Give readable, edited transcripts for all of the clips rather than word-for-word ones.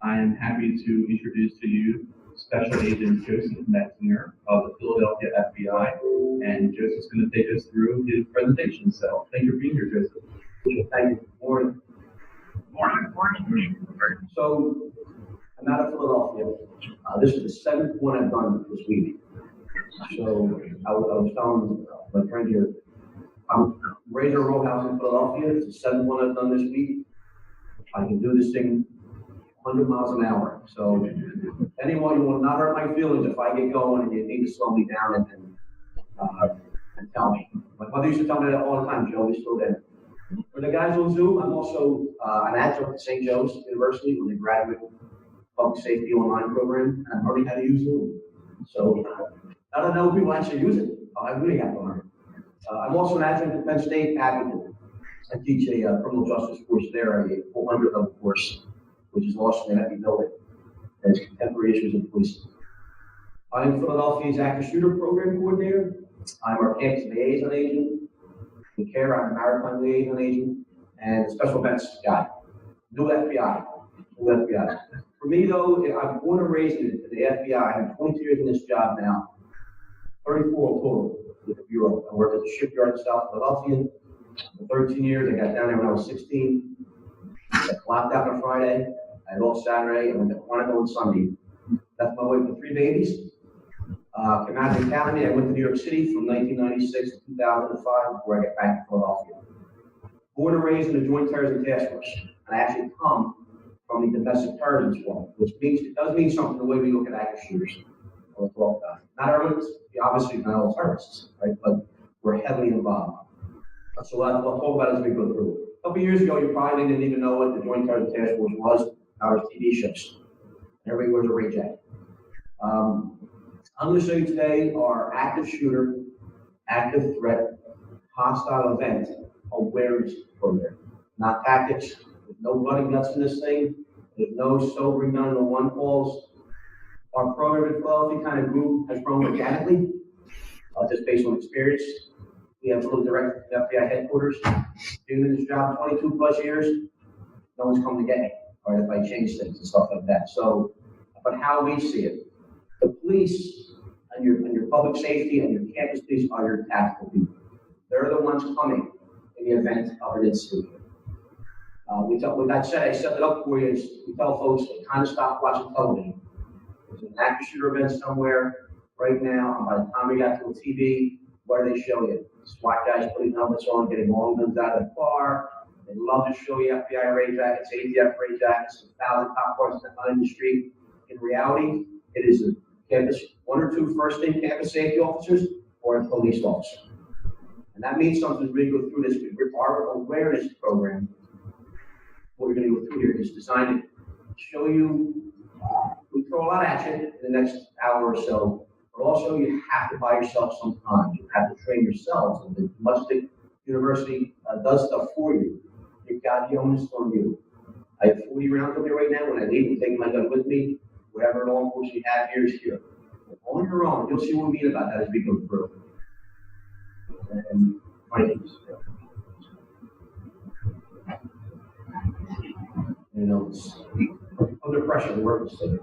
I am happy to introduce to you Special Agent Joseph Metzinger of the Philadelphia FBI, and Joseph's going to take us through his presentation. So thank you for being here, Joseph. Thank you. Morning. So I'm out of Philadelphia. This is the seventh one I've done this week. So I was telling my friend here, I'm Razor Row House in Philadelphia. It's the seventh one I've done this week. I can do this thing 100 miles an hour. So anyone, you will not hurt my feelings if I get going and you need to slow me down and tell me. My mother used to tell me that all the time, Joe, you're still there. For the guys on Zoom, I'm also an adjunct at St. Joe's University with the graduate public safety online program, and I'm learning how to use Zoom. So I don't know if people actually use it. I really have to learn. I'm also an adjunct at Penn State advocate. I teach a criminal justice course there, a 400 level course, which is awesome. They have me build it. It's contemporary issues in policing. I'm Philadelphia's active shooter program coordinator. I'm our campus liaison agent. In care, I'm a maritime liaison agent and special events guy. New FBI. For me, though, I'm born and raised in the FBI. I'm 22 years in this job now. 34 total with the Bureau. I worked at the shipyard in South Philadelphia for 13 years. I got down there when I was 16. I clocked out on Friday. I had off Saturday. I went to Quantico on Sunday. That's my wife with 3 babies. Came out of the academy. I went to New York City from 1996 to 2005 before I got back to Philadelphia. Born and raised in the Joint Terrorism Task Force. And I actually come from the domestic terrorism squad, which means it does mean something the way we look at active shooters. We'll talk about it. Not everyone's, obviously not all terrorists, right? But we're heavily involved. So we'll talk about it as we go through. A couple years ago, you probably didn't even know what the Joint Terrorism Task Force was. Now there's TV shows. Everybody wears a Ray jacket. I'm going to show you today our active shooter, active threat, hostile event awareness program. Not tactics. There's no blood and guts in this thing. There's no sobering 911 calls. Our program in Philadelphia has grown organically, just based on experience. We have a little direct FBI headquarters. Doing this job 22 plus years, no one's come to get me, right, if I change things and stuff like that. So, but how we see it, the police and your public safety and your campus police are your tactical people. They're the ones coming in the event of an incident. With that said, I set it up for you. We tell folks to kind of stop watching television. There's an active shooter event somewhere right now, and by the time we got to the TV, what do they show you? SWAT guys putting helmets on, getting long guns out of the car. They love to show you FBI Ray jackets, ATF Ray jackets, 1,000 cop cars on the street. In reality, it is a campus, 1 or 2 first-aid campus safety officers or a police officer. And that means something as we go through this. Our awareness program, what we're going to go through here, is designed to show you, we throw a lot at you in the next hour or so, but also you have to buy yourself some time. You have to train yourselves. And the Mustic University does stuff for you. You've got the onus on you. I have 40 rounds on me right now. When I leave, I'm taking my gun with me. Whatever law enforcement you have here is here. On your own, you'll see what we mean about that as we go through. And it's under pressure to work this thing.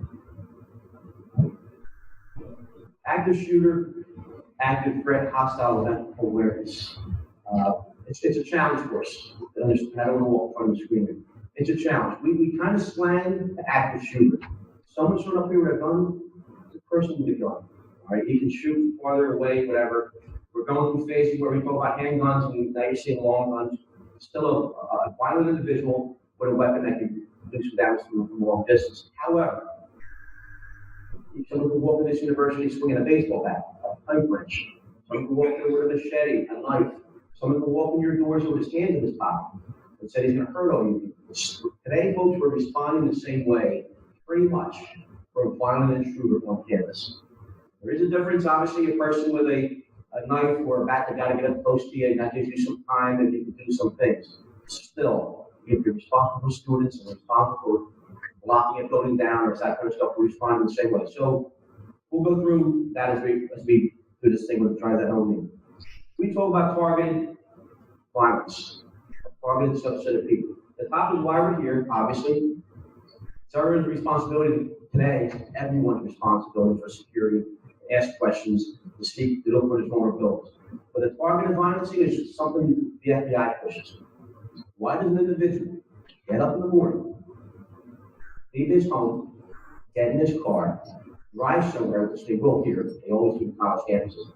Active shooter, active threat, hostile event awareness. It's a challenge for us. I don't know what in front of the screen here. It's a challenge. We kind of slang the active shooter. Someone showing up here with a gun, it's a person with a gun. All right, he can shoot farther away, whatever. We're going through phases where we talk about handguns, and now you're seeing long guns. Still a violent individual with a weapon that can do some damage from a long distance. However, someone can walk in this university swinging a baseball bat, a pipe wrench. Someone can walk in with a machete, a knife. Someone can walk in your doors with his hands in his pocket and say he's going to hurt all you people. Today, folks, we're responding the same way, pretty much, for a violent intruder on campus. There is a difference, obviously, a person with a knife or a bat that got to get up close to you, and that gives you some time and you can do some things. Still, if you're responsible for students and responsible for locking a building down or that kind of stuff, we respond in the same way. So we'll go through that as we do this thing with try that home. We talk about targeted violence, targeted subset of people. The top is why we're here, obviously. It's our responsibility today, everyone's responsibility for security, to ask questions, to seek, to look for the vulnerabilities. But the targeted violence is something the FBI pushes. Why does an individual get up in the morning, leave his home, get in his car, drive somewhere, which they will here, they always do college campuses,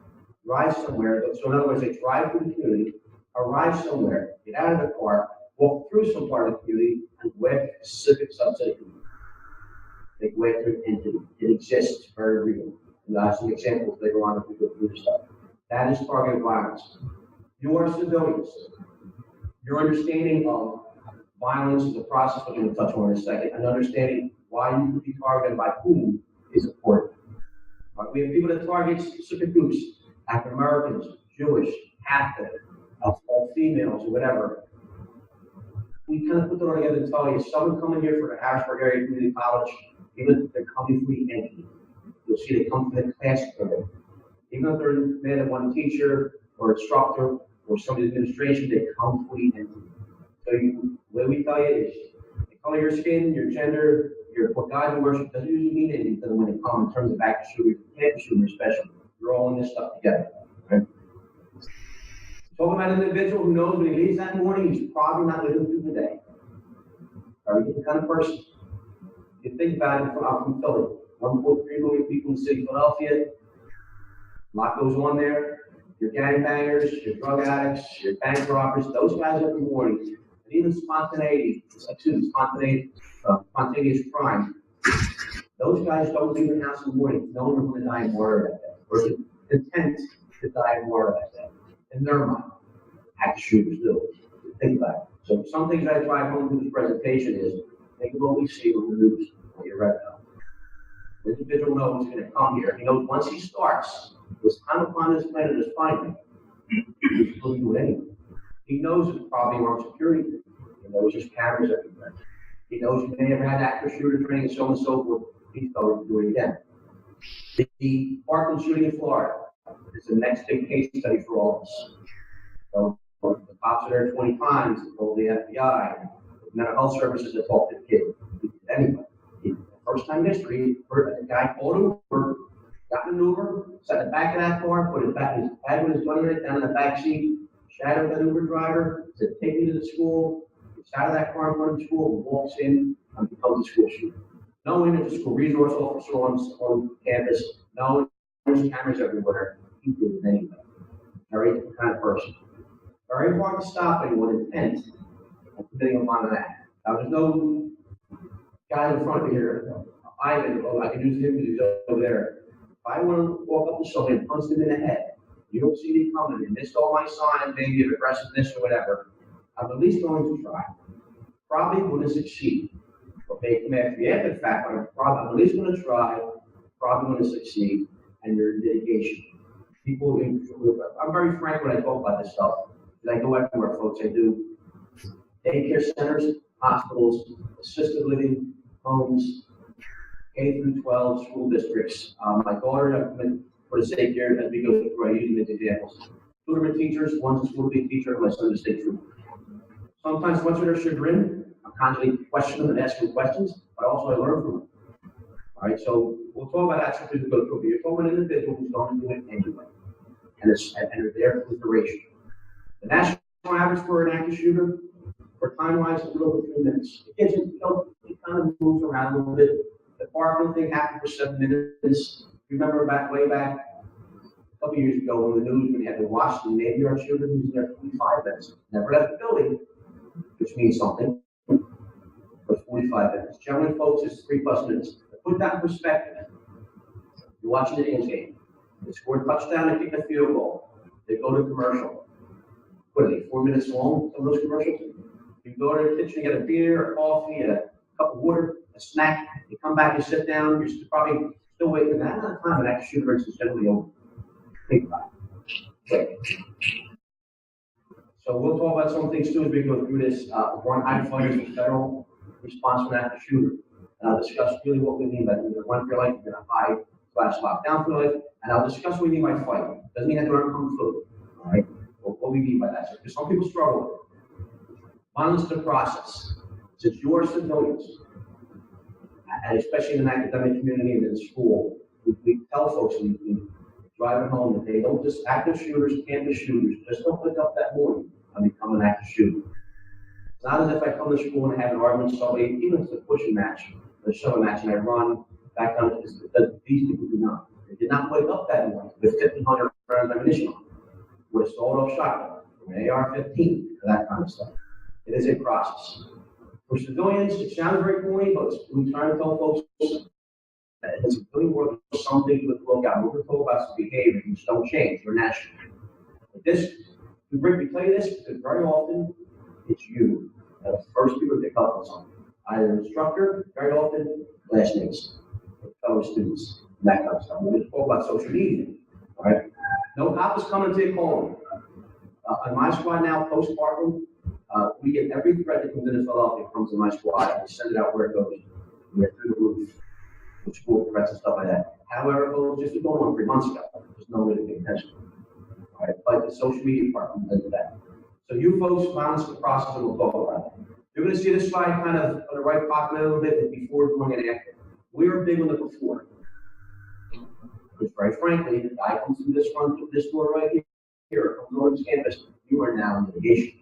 drive somewhere, so in other words, they drive through the community, arrive somewhere, get out of the car, walk through some part of the community, and go after a specific subset of people. They go after an entity. It exists, it's very real. And I have some examples later on if we go through this stuff. That is targeted violence. You are civilians. Your understanding of violence is a process, which I'm going to touch on in a second, and understanding why you could be targeted by whom is important. We have people that target specific groups, African Americans, Jewish, Catholic, all females, or whatever. We kind of put that all together and tell you, someone coming here for the Harrisburg Area Community College, even if they're coming for the entity, you'll see they come from the class building. Even if they're mad at one teacher or instructor or some administration, they come for the entity. So the way we tell you is the color of your skin, your gender, what God you worship doesn't usually mean anything to them when they come in terms of active shooters, campus shooters especially. You're all in this stuff together. Right? Talking about an individual who knows when he leaves that morning, he's probably not living through the day. Are you the kind of person? You think about it, I'm from Philly. 1.3 million people in the city of Philadelphia. A lot goes on there. Your gangbangers, your drug addicts, your bank robbers, those guys every morning. And even spontaneity, spontaneous crime. Those guys don't leave the house in the morning knowing they're going to die in water that day, or the intent to die in water that day. In their mind, active shooters do. Think about it. So some things I drive home to this presentation is think of what we see on the news, what you read about. The individual knows he's going to come here. He knows once he starts, this time upon this planet is finite. He's going to do it anyway. He knows it's probably armed security. He knows there's cameras everywhere. He knows you may have had active shooter training and so on and so forth. He's going to do it again. The Parkland shooting in Florida is the next big case study for all of us. So the cops are there 20 times, they told the FBI, the mental health services that talked to the kid. Anyway, first time in history, a guy called Uber, got in an Uber, sat in the back of that car, put his bag with his gun in it down in the back seat, shadowed that Uber driver, said, take me to the school, gets out of that car in front of the school, walks in, and becomes a school shooter. Knowing there's a school resource officer on campus, knowing there's cameras everywhere, he did it anyway. Very different kind of person. Very hard to stop anyone intent of committing upon an act. Now, there's no guy in front of me here, Ivan, I can use him because he's over there. If I want to walk up to someone and punch them in the head, you don't see me coming, and missed all my signs, maybe of aggressiveness or whatever, I'm at least going to try. Probably going to succeed. But they come after me after the fact, but I'm at least going to try, probably going to succeed, and your litigation. People, I'm very frank when I talk about this stuff. I go everywhere, folks. I do daycare centers, hospitals, assisted living, homes, K through 12 school districts. My daughter, for the sake here, as we go through, I use them as examples. Tutoring teachers, one's a school to be teacher, my son's a state trooper. Sometimes, much of their chagrin, I'm constantly questioning them and asking questions, but also I learn from them. All right, so we'll talk about that as we go through. But you're talking about an individual who's going to do it anyway, and they're there for the duration. The national average for an active shooter, for time-wise, is a little over 3 minutes. The kids, it kind of moves around a little bit. The Parkland thing happened for 7 minutes. Remember way back a couple years ago when the news, when you had the Washington Navy Yard shooter who was in there 45 minutes. Never left the building, which means something. For 45 minutes. Generally, folks, it's 3+ minutes. To put that in perspective, you're watching the Indians game. They score a touchdown and kick a field goal. They go to commercial. What are they, 4 minutes long, some of those commercials? You go to the kitchen, you get a beer, a coffee, a cup of water, a snack, you come back, you sit down, you're probably still waiting. That amount of time, an active shooter is generally over. Think about it. So we'll talk about some things too as we go through this. One high fire is the federal response to an active shooter. And I'll discuss really what we mean by either run for your life, you're gonna hide/lockdown for your life, and I'll discuss what we mean by fight. Doesn't mean that they're kung fu. All right? What we mean by that. Because some people struggle with it. Violence to the process. Since you're civilians, and especially in an academic community and in school, we tell folks, we drive it home that they don't just, active shooters, campus shooters, just don't wake up that morning and become an active shooter. It's not as if I come to school and have an argument with somebody, even if it's a pushing match, a shoving match, and I run back down to this. These people do not. They did not wake up that morning with 1,500 rounds of ammunition on, with a sawed-off shotgun, an AR-15, that kind of stuff. It is a process. For civilians, it sounds very corny, but we try to tell folks that it's a civilian world, some things with look out. We're going to talk about some behaviors, which don't change, they're natural. But this, we tell you this because very often it's you. That's the first people to pick up on something. Either an instructor, very often, classmates, fellow students, and that kind of stuff. We're going to talk about social media, all right? No cop is coming to your calling. On my squad now, post-Parkland, we get every threat that comes into Philadelphia comes in my squad, and we send it out where it goes. We're through the roof with school threats and stuff like that. However, folks, just going on 3 months ago, there's no way to pay attention. All right, but the social media part comes into that. So you folks balance the process, and we'll talk about it. You're going to see this slide kind of on the right pocket a little bit with before, during, and after. We were big on the before. Because very frankly, the guy comes through this door right here, comes over this campus, you are now in litigation.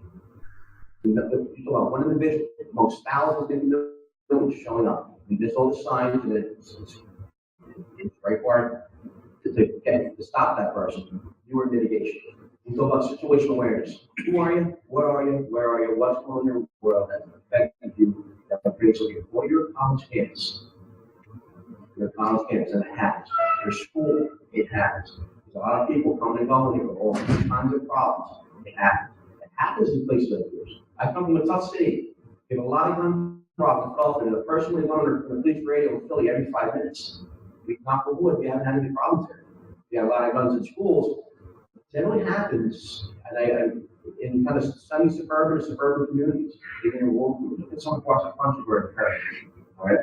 You talk about one individual, amongst thousands of individuals showing up. We miss all the signs, and it's very hard to stop that person. You are in mitigation. We talk about situational awareness. Who are you? What are you? Where are you? What's going on in your world that affects you? That creates you. Well, you're a college campus. You're a college campus, and it happens. Your school, it happens. There's a lot of people coming and going here with all kinds of problems. It happens. It happens in places like yours. I come from a tough city. We have a lot of gun problems in Philadelphia. The person was on the police radio in Philly every 5 minutes. We knock on wood, we haven't had any problems here. We have a lot of guns in schools. It only happens, in kind of semi-suburban or suburban communities, even in rural communities. Look at some parts of the country where it occurs. All right.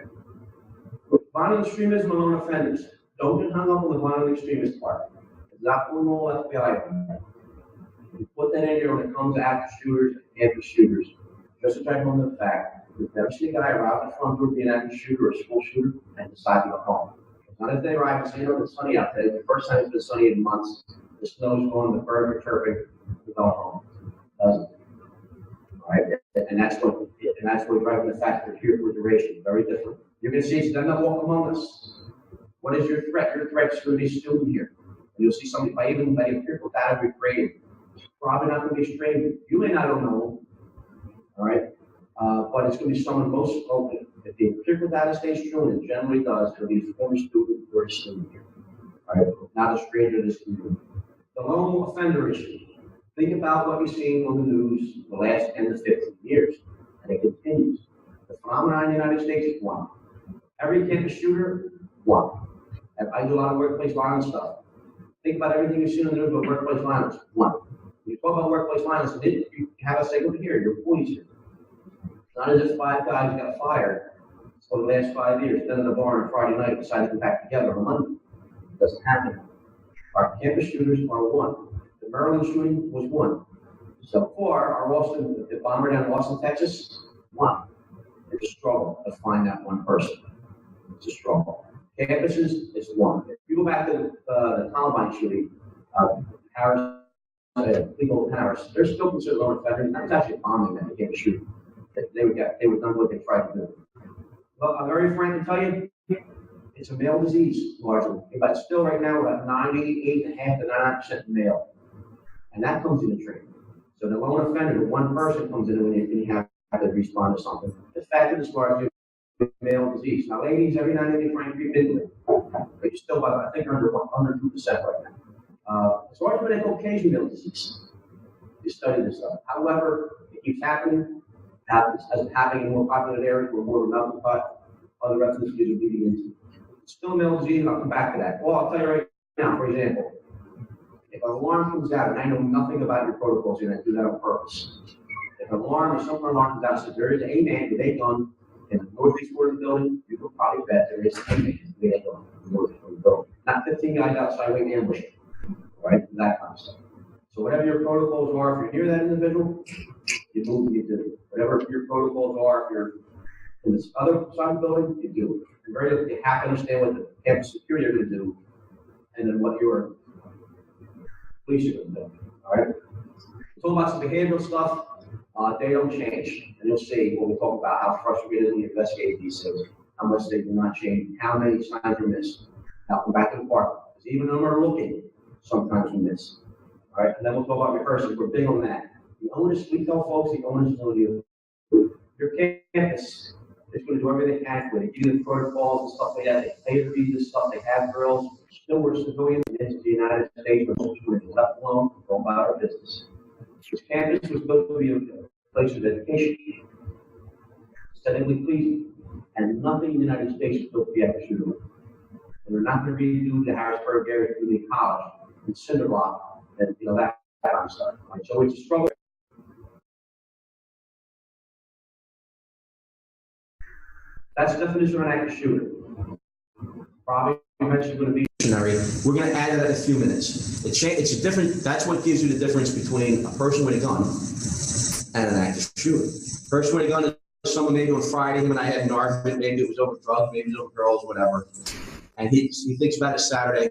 Violent extremism among offenders. Don't get hung up on the violent extremist part. It's not pulling all FBI. You put that in there when it comes to active shooters and campus shooters. Just to drive home the fact, you've never seen a guy arrive at the front door be an active shooter or a school shooter and decide to go home. It's not as they arrive and say, oh, it's sunny out today. The first time it's been sunny in months. The snow's going, the birds are chirping, we go home. It doesn't. All right? And that's what driving the fact that here for duration. Very different. You're going to see it's them that walk among us. What is your threat? Your threat is going to be a student here. And you'll see somebody by empirical data we've created. Probably not going to be a stranger. You may not have known. All right? But it's going to be someone most open. If the empirical data stays true, and it generally does, it'll be a former student or a student here. All right? Not a stranger to this community. The lone offender issue. Think about what you've seen on the news the last 10 to 15 years, and it continues. The phenomenon in the United States is one. Every campus shooter, one. I do a lot of workplace violence stuff. Think about everything you've seen on the news about workplace violence, one. When you talk about workplace violence, you have us say, look here, your employees here. It's not as if 5 guys got fired for the last 5 years, then in the bar on Friday night decided to come back together on Monday. It doesn't happen. Our campus shooters are one. The Maryland shooting was one. So far, the bomber down in Austin, Texas, one. It's a struggle to find that one person. It's a struggle. Campuses is one. If you go back to the Columbine shooting, Harris, people in Harris, they're still considered lone offenders. That was actually bombing that they came to shoot. They were done what they tried to do. Well, I'm very frank to tell you, it's a male disease, largely. But still, right now, we're at 98.5% to 99% male. And that comes in the training. So the lone offender, the one person comes in when you have to respond to something. The fact that it's largely male disease. Now, ladies, every now and then they try and creep into it. But you're still about, I think, under 2% right now. As far as medical occasion male disease, you study this stuff. However, it keeps happening. Happens as it's happening in more populated areas where more remote cut, other references are leading into. It's still male disease, and I'll come back to that. Well, I'll tell you right now, for example, if an alarm comes out and I know nothing about your protocols, you're going to do that on purpose. If an alarm or some alarm comes out and says there is a man with a gun in the northeast corner of the building, you can probably bet there is a man with a gun in the northeast corner of the building. Not 15 guys outside waiting to ambush him, right? That kind of stuff. So whatever your protocols are, if you're near that individual, you move and you do it. Whatever your protocols are, if you're In this other side of the building, you do. You have to understand what the campus security are going to do, and then what your police are going to do. All right. Talk about some behavioral stuff. They don't change, and you'll see when we talk about how frustrated we investigate these things, how much they do not change, how many signs are missed. Now come back to the park, because even when we're looking, sometimes we miss. All right, and then we'll talk about rehearsals. We're big on that. The onus, we tell folks, the onus is on you. Your campus is going to do everything they can with it. You do protocols and stuff like that. They pay to do this stuff. They have drills. Still, we're civilians into the United States, but most people are left alone, go about our business. This campus was supposed to be a place of education, aesthetically pleasing, and nothing in the United States is built to be after shooter. And they're not going to redo the Harrisburg area community college and cinder block and that kind of stuff. Right? So it's a struggle. That's the definition of an active shooter. Probably eventually going to be. We're going to add that in a few minutes. It's a different. That's what gives you the difference between a person with a gun and an active shooter. Person with a gun is someone maybe on Friday when I had an argument, maybe it was over drugs, maybe it was over girls, whatever. And he thinks about it Saturday,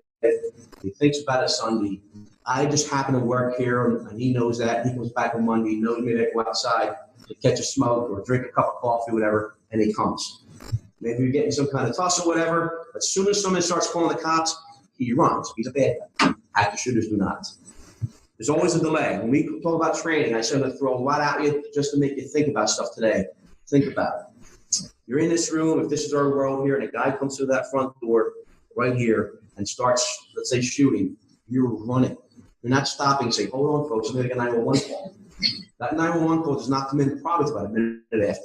he thinks about it Sunday. I just happen to work here, and he knows that. He comes back on Monday, he knows maybe I go outside to catch a smoke or drink a cup of coffee, whatever, and he comes. Maybe you're getting some kind of tussle, whatever. But as soon as someone starts calling the cops, he runs. He's a bad guy. Active shooters do not. There's always a delay. When we talk about training, I said I'm going to throw a lot at you just to make you think about stuff today. Think about it. You're in this room, if this is our world here, and a guy comes through that front door right here and starts, let's say, shooting, you're running. You're not stopping and saying, hold on, folks, I'm going to get a 911 call. That 911 call does not come in probably about a minute after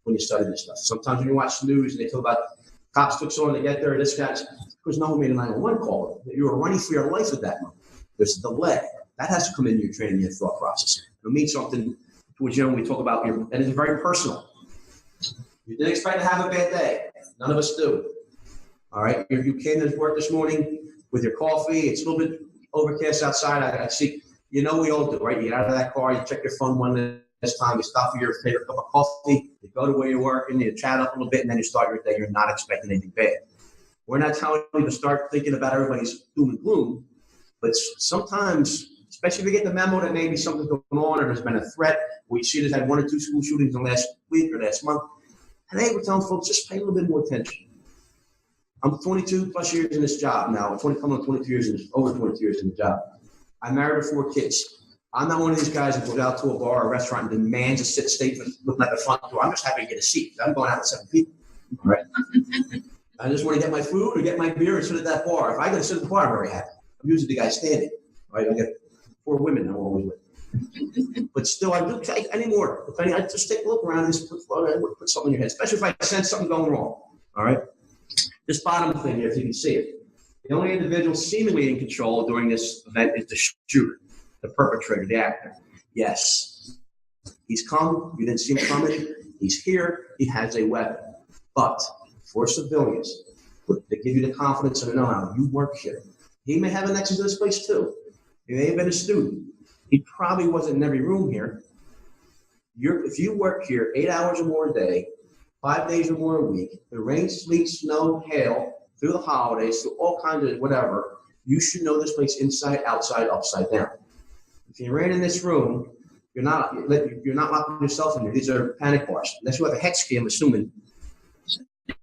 when you study this stuff. Sometimes when you watch the news and they talk about cops took so long to get there, this guy's, because no one made a 911 call. You were running for your life at that moment. There's a delay. That has to come into your training, your thought process. It'll mean something towards you when we talk about and it's very personal. You didn't expect to have a bad day. None of us do. All right. You came to work this morning with your coffee. It's a little bit overcast outside. I see, we all do, right? You get out of that car, you check your phone one last time, you stop for your favorite cup of coffee, you go to where you're working, you chat up a little bit, and then you start your day. You're not expecting anything bad. We're not telling you to start thinking about everybody's doom and gloom, but sometimes, especially if you get the memo that maybe something's going on or there's been a threat, we see there's had 1 or 2 school shootings in the last week or last month. Today we're telling folks, just pay a little bit more attention. I'm 22 plus years in this job now. Coming on 22 years over 22 years in the job. I'm married with 4 kids. I'm not one of these guys that goes out to a bar or a restaurant and demands a sit statement looking at the front door. I'm just happy to get a seat. I'm going out with 7 people. All right. I just want to get my food or get my beer and sit at that bar. If I get to sit at the bar, I'm very happy. I'm usually the guy standing. Right. I get 4 women I'm always with. But still, I don't take any more. I just take a look around and just put something in your head, especially if I sense something going wrong. All right. This bottom thing here, if you can see it. The only individual seemingly in control during this event is the shooter, the perpetrator, the actor. Yes, he's come. You didn't see him coming. He's here. He has a weapon. But for civilians, they give you the confidence and the know-how. You work here. He may have a nexus to this place too. He may have been a student. He probably wasn't in every room here. If you work here 8 hours or more a day, 5 days or more a week, the rain, sleet, snow, hail, through the holidays, through all kinds of whatever, you should know this place inside, outside, upside down. If you ran in this room, you're not locking yourself in here. These are panic bars. Unless you have a hex key, I'm assuming.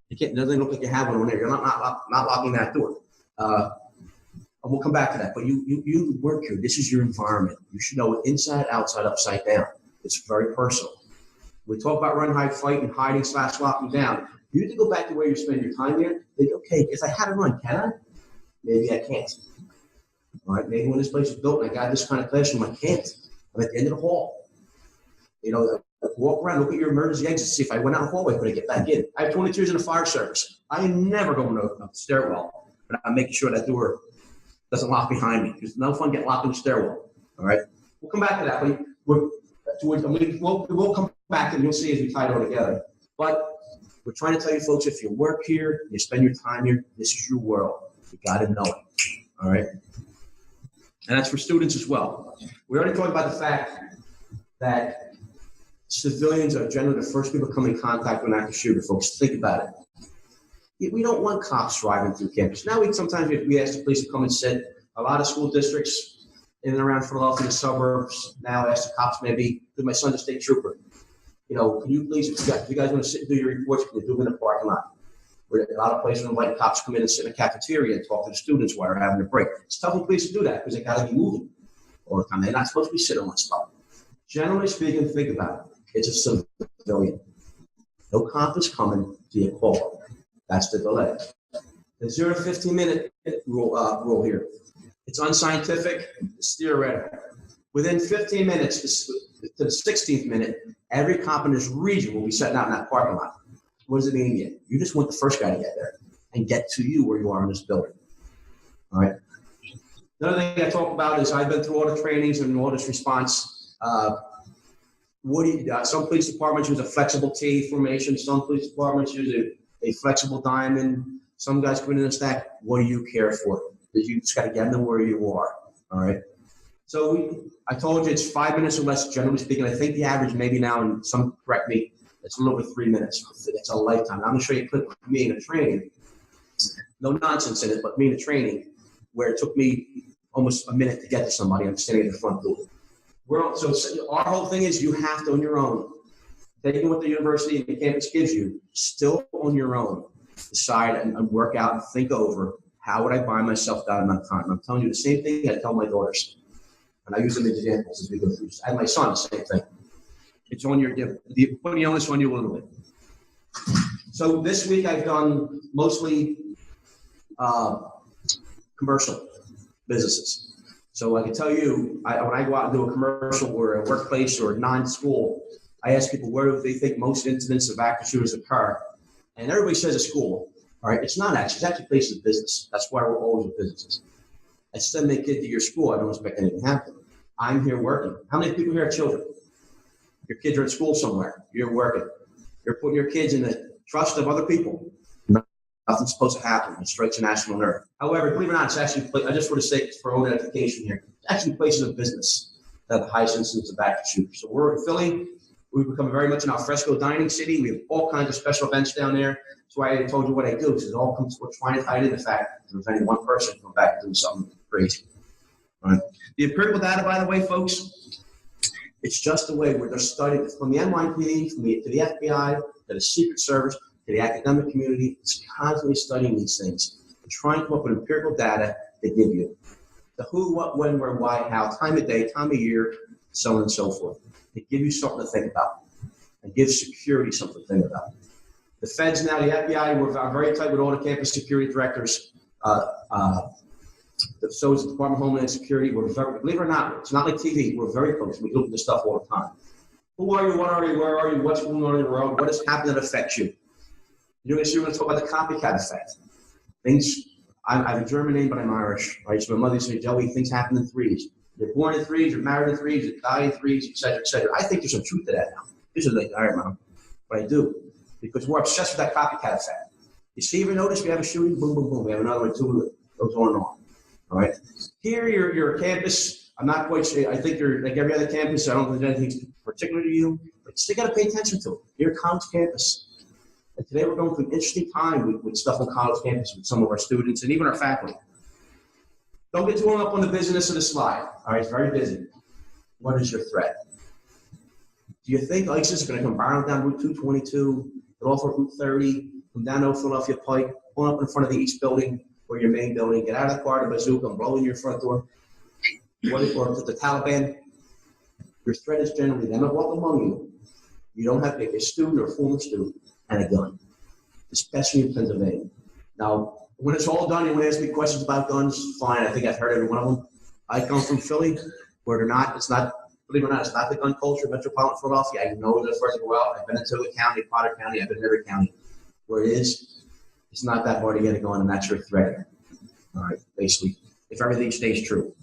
It doesn't look like you have one on there. You're not locking that door. And we'll come back to that. But you work here. This is your environment. You should know it inside, outside, upside down. It's very personal. We talk about run, hide, fight, and hiding / locking down. You need to go back to where you spend your time here. Think, okay, if I had to run, can I? Maybe I can't. All right, maybe when this place is built and I got this kind of classroom, I can't. I'm at the end of the hall. Walk around, look at your emergency exit, see if I went out the hallway, could I get back in? I have 22 years in the fire service. I am never going to the stairwell, but I'm making sure that door doesn't lock behind me. It's no fun getting locked in the stairwell. All right, we'll come back to that. We'll come back and you'll see as we tie it all together. But we're trying to tell you folks, if you work here, you spend your time here, this is your world. You got to know it. All right. And that's for students as well. We already talked about the fact that Civilians are generally the first people to come in contact with an active shooter, folks. Think about it. We don't want cops driving through campus. Now sometimes we ask the police to come and sit. A lot of school districts in and around Philadelphia, the suburbs, now ask the cops maybe, because my son's a state trooper. Can you please, if you guys want to sit and do your reports, can you do them in the parking lot? Where a lot of places invite cops to come in and sit in the cafeteria and talk to the students while they're having a break. It's tough for police to do that because they got to be moving all the time. They're not supposed to be sitting on one spot. Generally speaking, think about it. It's a civilian. No cop is coming to your call. That's the delay. The 0 to 15-minute rule here. It's unscientific. It's theoretical. Within 15 minutes to the 16th minute, every cop in this region will be setting out in that parking lot. What does it mean yet? You just want the first guy to get there and get to you where you are in this building. All right. Another thing I talk about is I've been through all the trainings and all this response. Some police departments use a flexible T formation. Some police departments use a flexible diamond. Some guys come in a stack. What do you care for? Because you just got to get them where you are. All right. So I told you it's 5 minutes or less, generally speaking. I think the average maybe now, and some correct me, it's a little over 3 minutes. It's a lifetime. I'm going to show you a clip of me in a training. No nonsense in it, but me in a training where it took me almost a minute to get to somebody. I'm standing at the front door. So our whole thing is you have to, on your own, taking what the university and the campus gives you, still on your own, decide and work out and think over how would I buy myself that amount of time. I'm telling you the same thing I tell my daughters. And I use them as examples as we go through this. I have my son, the same thing. It's on your, putting the onus on you a little bit. So this week I've done mostly commercial businesses. So I can tell you, when I go out and do a commercial or a workplace or a non-school, I ask people where do they think most incidents of active shooters occur. And everybody says a school. All right, it's not actually. It's actually places of business. That's why we're always with businesses. I send my kid to your school. I don't expect anything to happen. I'm here working. How many people here are children? Your kids are at school somewhere. You're working. You're putting your kids in the trust of other people. Nothing's supposed to happen. It strikes a national nerve. However, believe it or not, it's actually, I just want to say for own edification here, it's actually places of business that have the highest incidence of active shooters. So we're in Philly. We've become very much an alfresco dining city. We have all kinds of special events down there. That's why I told you what I do, because it all comes, we're trying to tie it in the fact that there's only one person come back and doing something crazy. All right. The empirical data, by the way, folks, it's just the way where they're studying from the NYPD, to the FBI, to the Secret Service, to the academic community. It's constantly studying these things and trying to come up with empirical data to give you the who, what, when, where, why, how, time of day, time of year, so on and so forth. They give you something to think about and give security something to think about. The feds now, the FBI, we're very tight with all the campus security directors. So is the Department of Homeland Security. We're very, believe it or not, it's not like TV. We're very close. We look at this stuff all the time. Who are you? What are you? Where are you? What's going on in the world? What has happened that affects you? You're going to talk about the copycat effect. Things, I have a German name, but I'm Irish. Right? So my mother used to say, Joey, things happen in threes. You're born in threes, you're married in threes, you die in threes, et cetera, et cetera. I think there's some truth to that now. This is like, all right, Mom. But I do. Because we're obsessed with that copycat effect. You see, ever notice we have a shooting? Boom, boom, boom. We have another one, too. It goes on and on. All right? Here, you're a campus. I'm not quite sure. I think you're like every other campus. I don't think there's anything particular to you. But you still got to pay attention to it. You're a college campus. And today we're going through an interesting time with stuff on college campus with some of our students and even our faculty. Don't get too hung up on the busyness of the slide. All right, it's very busy. What is your threat? Do you think ISIS is going to come barreling down Route 222, get off of Route 30, come down to Philadelphia Pike, pull up in front of the East Building or your main building, get out of the car, the bazooka, and blow in your front door? Or to the Taliban? Your threat is generally them that walk among you. You don't have to be a student or a former student and a gun, especially in Pennsylvania. Now, when it's all done, you want to ask me questions about guns, fine. I think I've heard every one of them. I come from Philly, where they're not, it's not, believe it or not, it's not the gun culture of metropolitan Philadelphia. I know this first go out. I've been in Toga County, Potter County, I've been in every county. Where it is, it's not that hard to get it going, and that's your threat. All right, basically, if everything stays true.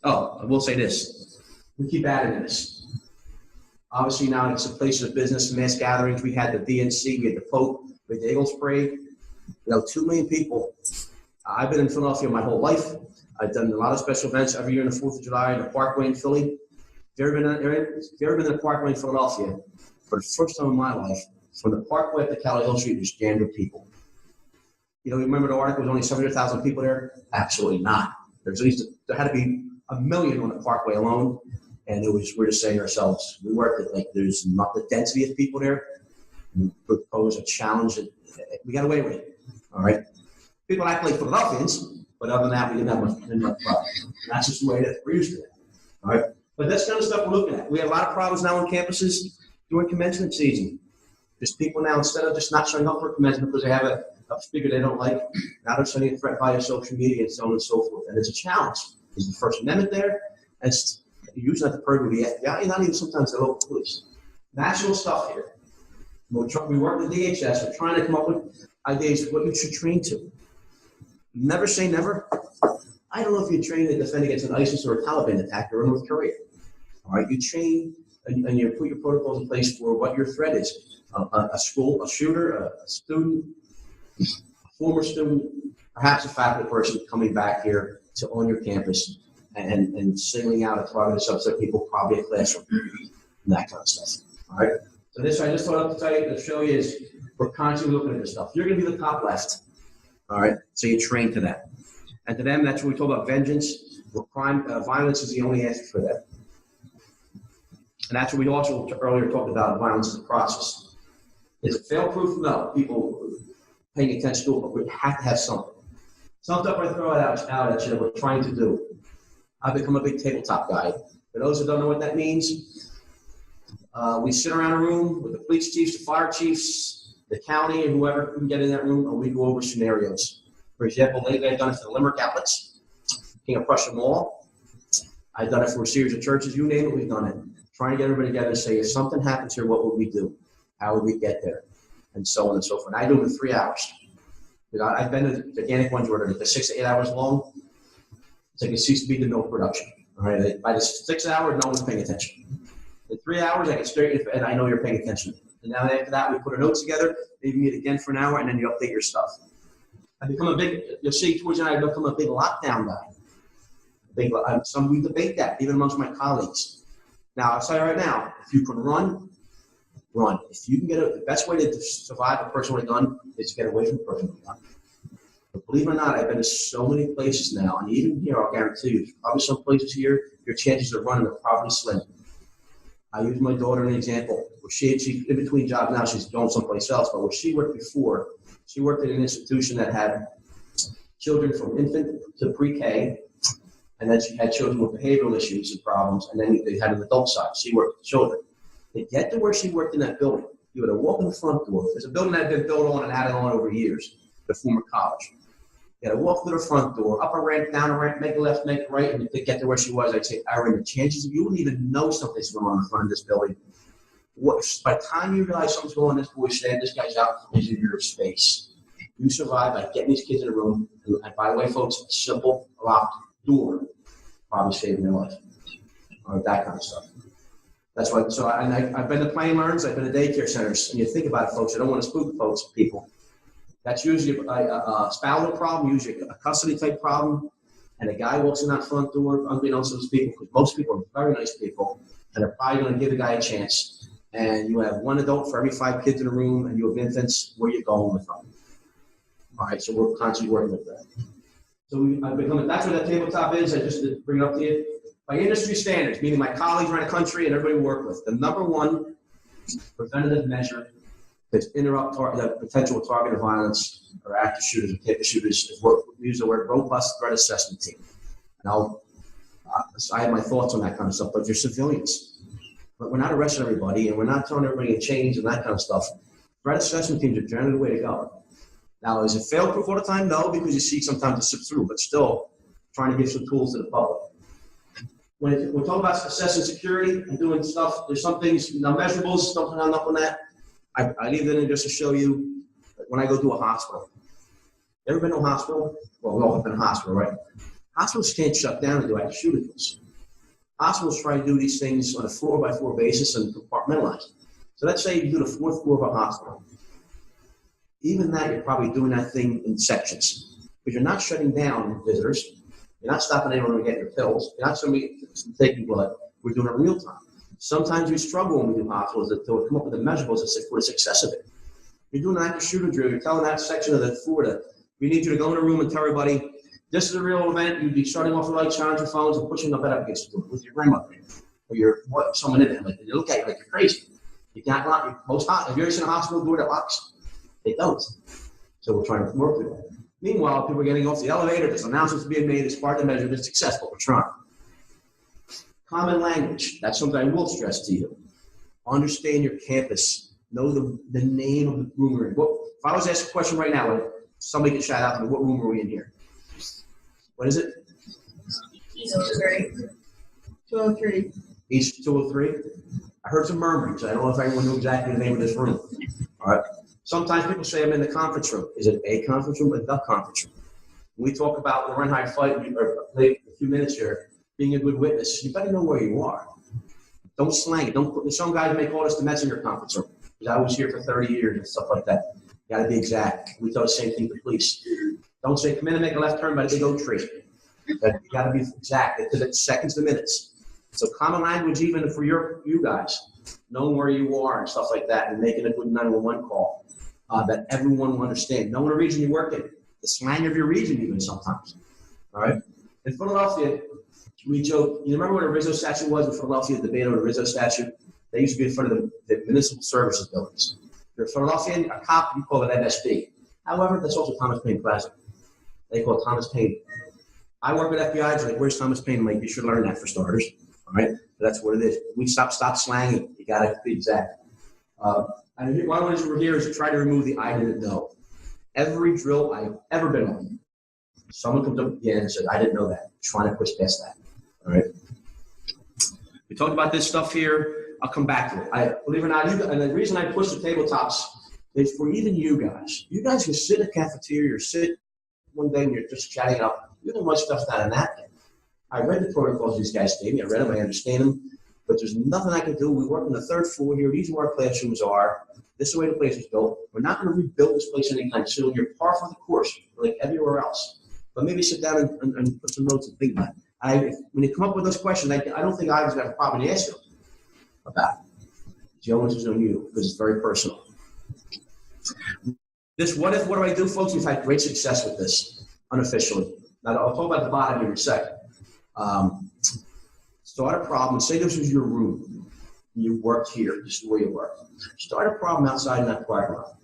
Oh, I will say this. We keep adding to this. Obviously, now it's a place of business, mass gatherings. We had the DNC, we had the Pope, we had the Eagles Parade. 2 million people. I've been in Philadelphia my whole life. I've done a lot of special events every year on the 4th of July in the Parkway in Philly. you ever been in the Parkway in Philadelphia, for the first time in my life, from the Parkway up to Cali Hill Street, there's jammed with people. You remember the article was only 700,000 people there? Absolutely not. There had to be 1 million on the Parkway alone, and we're just saying to ourselves, we worked it like there's not the density of people there. We propose a challenge, and we got away with it. All right. People act like Philadelphians, but other than that, we didn't have much problem. And that's just the way that we're used to that. All right. But that's kind of stuff we're looking at. We have a lot of problems now on campuses during commencement season. There's people now, instead of just not showing up for commencement because they have a speaker they don't like, now they're sending a threat via social media and so on and so forth. And it's a challenge. There's the First Amendment there, and it's usually not the purview of the FBI, not even sometimes the local police. National stuff here. We work with DHS. We're trying to come up with ideas of what you should train to. Never say never. I don't know if you train to defend against an ISIS or a Taliban attack or North Korea. All right, you train and you put your protocols in place for what your threat is. A school, a shooter, a student, a former student, perhaps a faculty person coming back here to on your campus and singling out a targeted subset of people, probably a classroom, and that kind of stuff. All right. So this I just thought to show you is we're constantly looking at this stuff. You're going to be the top left. All right. So you train to that, and to them that's what we talk about vengeance. Crime, violence is the only answer for that, and that's what we also earlier talked about. Violence is a process. Is it fail-proof? No. People paying attention to it, but we have to have something. Something I throw it out at you that we're trying to do. I've become a big tabletop guy. For those who don't know what that means, we sit around a room with the police chiefs, the fire chiefs, the county, and whoever can get in that room, and we go over scenarios. For example, lately I've done it for the Limerick outlets, King of Prussia Mall. I've done it for a series of churches. You name it, we've done it. Trying to get everybody together and say, if something happens here, what would we do? How would we get there? And so on and so forth. And I do it in 3 hours. I've been to gigantic ones where they're 6 to 8 hours long. It's like it ceased to be the milk production. All right. By the 6 hours, no one's paying attention. In 3 hours, I get straight and I know you're paying attention. And now after that, we put our notes together. Maybe meet again for an hour, and then you update your stuff. You'll see towards the end, I've become a big lockdown guy. We debate that, even amongst my colleagues. Now, I'll tell you right now, if you can run. If you can the best way to survive a person with a gun is to get away from a person with a gun. But believe it or not, I've been to so many places now, and even here, I'll guarantee you, probably some places here, your chances of running are probably slim. I use my daughter as an example. She's in between jobs now, she's going someplace else, but where she worked before, she worked at an institution that had children from infant to pre-K, and then she had children with behavioral issues and problems, and then they had an adult side. She worked with children. To get to where she worked in that building, you had to walk in the front door. There's a building that had been built on and added on over years, the former college. You had to walk to the front door, up a ramp, down a ramp, make a left, make a right, and to get to where she was, I'd say, Irene, the chances of you wouldn't even know something's going on in front of this building. By the time you realize something's going on, this boy's saying, this guy's out in your space. You survive by getting these kids in a room, and by the way, folks, a simple locked door probably saving their life, or that kind of stuff. That's why. So I've been to Plain Learns. I've been to daycare centers. And you think about it, folks. I don't want to spook people. That's usually a spousal problem, usually a custody type problem. And a guy walks in that front door, unbeknownst to those people, because most people are very nice people, and they're probably going to give the guy a chance. And you have one adult for every 5 kids in the room, and you have infants. Where you going with them? All right. So we're constantly working with that. So that's what that tabletop is. I just bring it up to you. By industry standards, meaning my colleagues around the country and everybody we work with, the number one preventative measure that interrupt the potential target of violence or active shooters or campus shooters is what we use the word robust threat assessment team. And I have my thoughts on that kind of stuff, but you're civilians. But we're not arresting everybody, and we're not throwing everybody in chains and that kind of stuff. Threat assessment teams are generally the way to go. Now, is it fail-proof all the time? No, because you see sometimes it slips through, but still trying to give some tools to the public. When we're talking about assessing security and doing stuff, there's some things, measurables, don't hang up on that. I leave it in just to show you when I go to a hospital. Ever been to a hospital? Well, we all have been to a hospital, right? Hospitals can't shut down and do active shooter drills. Hospitals try to do these things on a floor-by-floor basis and compartmentalize. So let's say you do the 4th floor of a hospital. Even that, you're probably doing that thing in sections. Because you're not shutting down visitors. You're not stopping anyone from getting their pills. You're not somebody taking blood. We're doing it in real time. Sometimes we struggle when we do hospitals to come up with the measurables for the success of it. You're doing an active shooter drill. You're telling that section of the Florida, we need you to go in a room and tell everybody, this is a real event. You'd be starting off with lights on your phones and pushing up that up against the door with your grandmother or someone in there. Like, they look at you like you're crazy. You can't lock. Have you ever seen a hospital door that locks? They don't. So we're trying to work through that. Meanwhile, people are getting off the elevator. There's announcements being made as part of the measure of success, but we're trying. Common language. That's something I will stress to you. Understand your campus. Know the name of the room we're in. If I was asked a question right now, somebody could shout out to me, what room are we in here? What is it? 203. East 203? I heard some murmuring, so I don't know if everyone knew exactly the name of this room. All right. Sometimes people say I'm in the conference room. Is it a conference room or the conference room? When we talk about the run high fight, or play a few minutes here, being a good witness, you better know where you are. Don't slang it. Some guys may call us the messenger conference room, because I was here for 30 years and stuff like that. You got to be exact. We tell the same thing to police. Don't say, come in and make a left turn by the big oak tree. You got to be exact, because it's seconds to minutes. So common language, even for you guys, knowing where you are and stuff like that, and making a good 911 call that everyone will understand. Knowing the region you work in, the slang of your region even sometimes. All right? In Philadelphia, we joke, you remember what a Rizzo statue was in Philadelphia, the debate over the Rizzo statue? They used to be in front of the municipal services buildings. If you're a Philadelphian, a cop, you call it MSP. However, that's also Thomas Paine Plaza. They call it Thomas Paine. I work with FBI, it's like, where's Thomas Paine? I'm like, you should learn that for starters. All right? But that's what it is. We stop slanging. You got to be exact. And one of the reasons we're here is to try to remove the I didn't know. Every drill I've ever been on, someone comes up again and says, I didn't know that. I'm trying to push past that. All right? We talked about this stuff here. I'll come back to it. Believe it or not, and the reason I push the tabletops is for even you guys. You guys can sit in a cafeteria or sit one day when you're just chatting up. You can write stuff down in that thing. I read the protocols these guys gave me. I read them. I understand them. But there's nothing I can do. We work on the third floor here. These are where our classrooms are. This is the way the place was built. We're not going to rebuild this place anytime soon. You're par for the course, like everywhere else. But maybe sit down and put some notes and think about it. When you come up with those questions, I don't think I was going to have a problem to ask you about it. The onus is on you because it's very personal. This what do I do, folks? We've had great success with this unofficially. Now, I'll talk about the bottom here in a second. Start a problem. Say this was your room. You work here. This is where you work. Start a problem outside in that parking lot.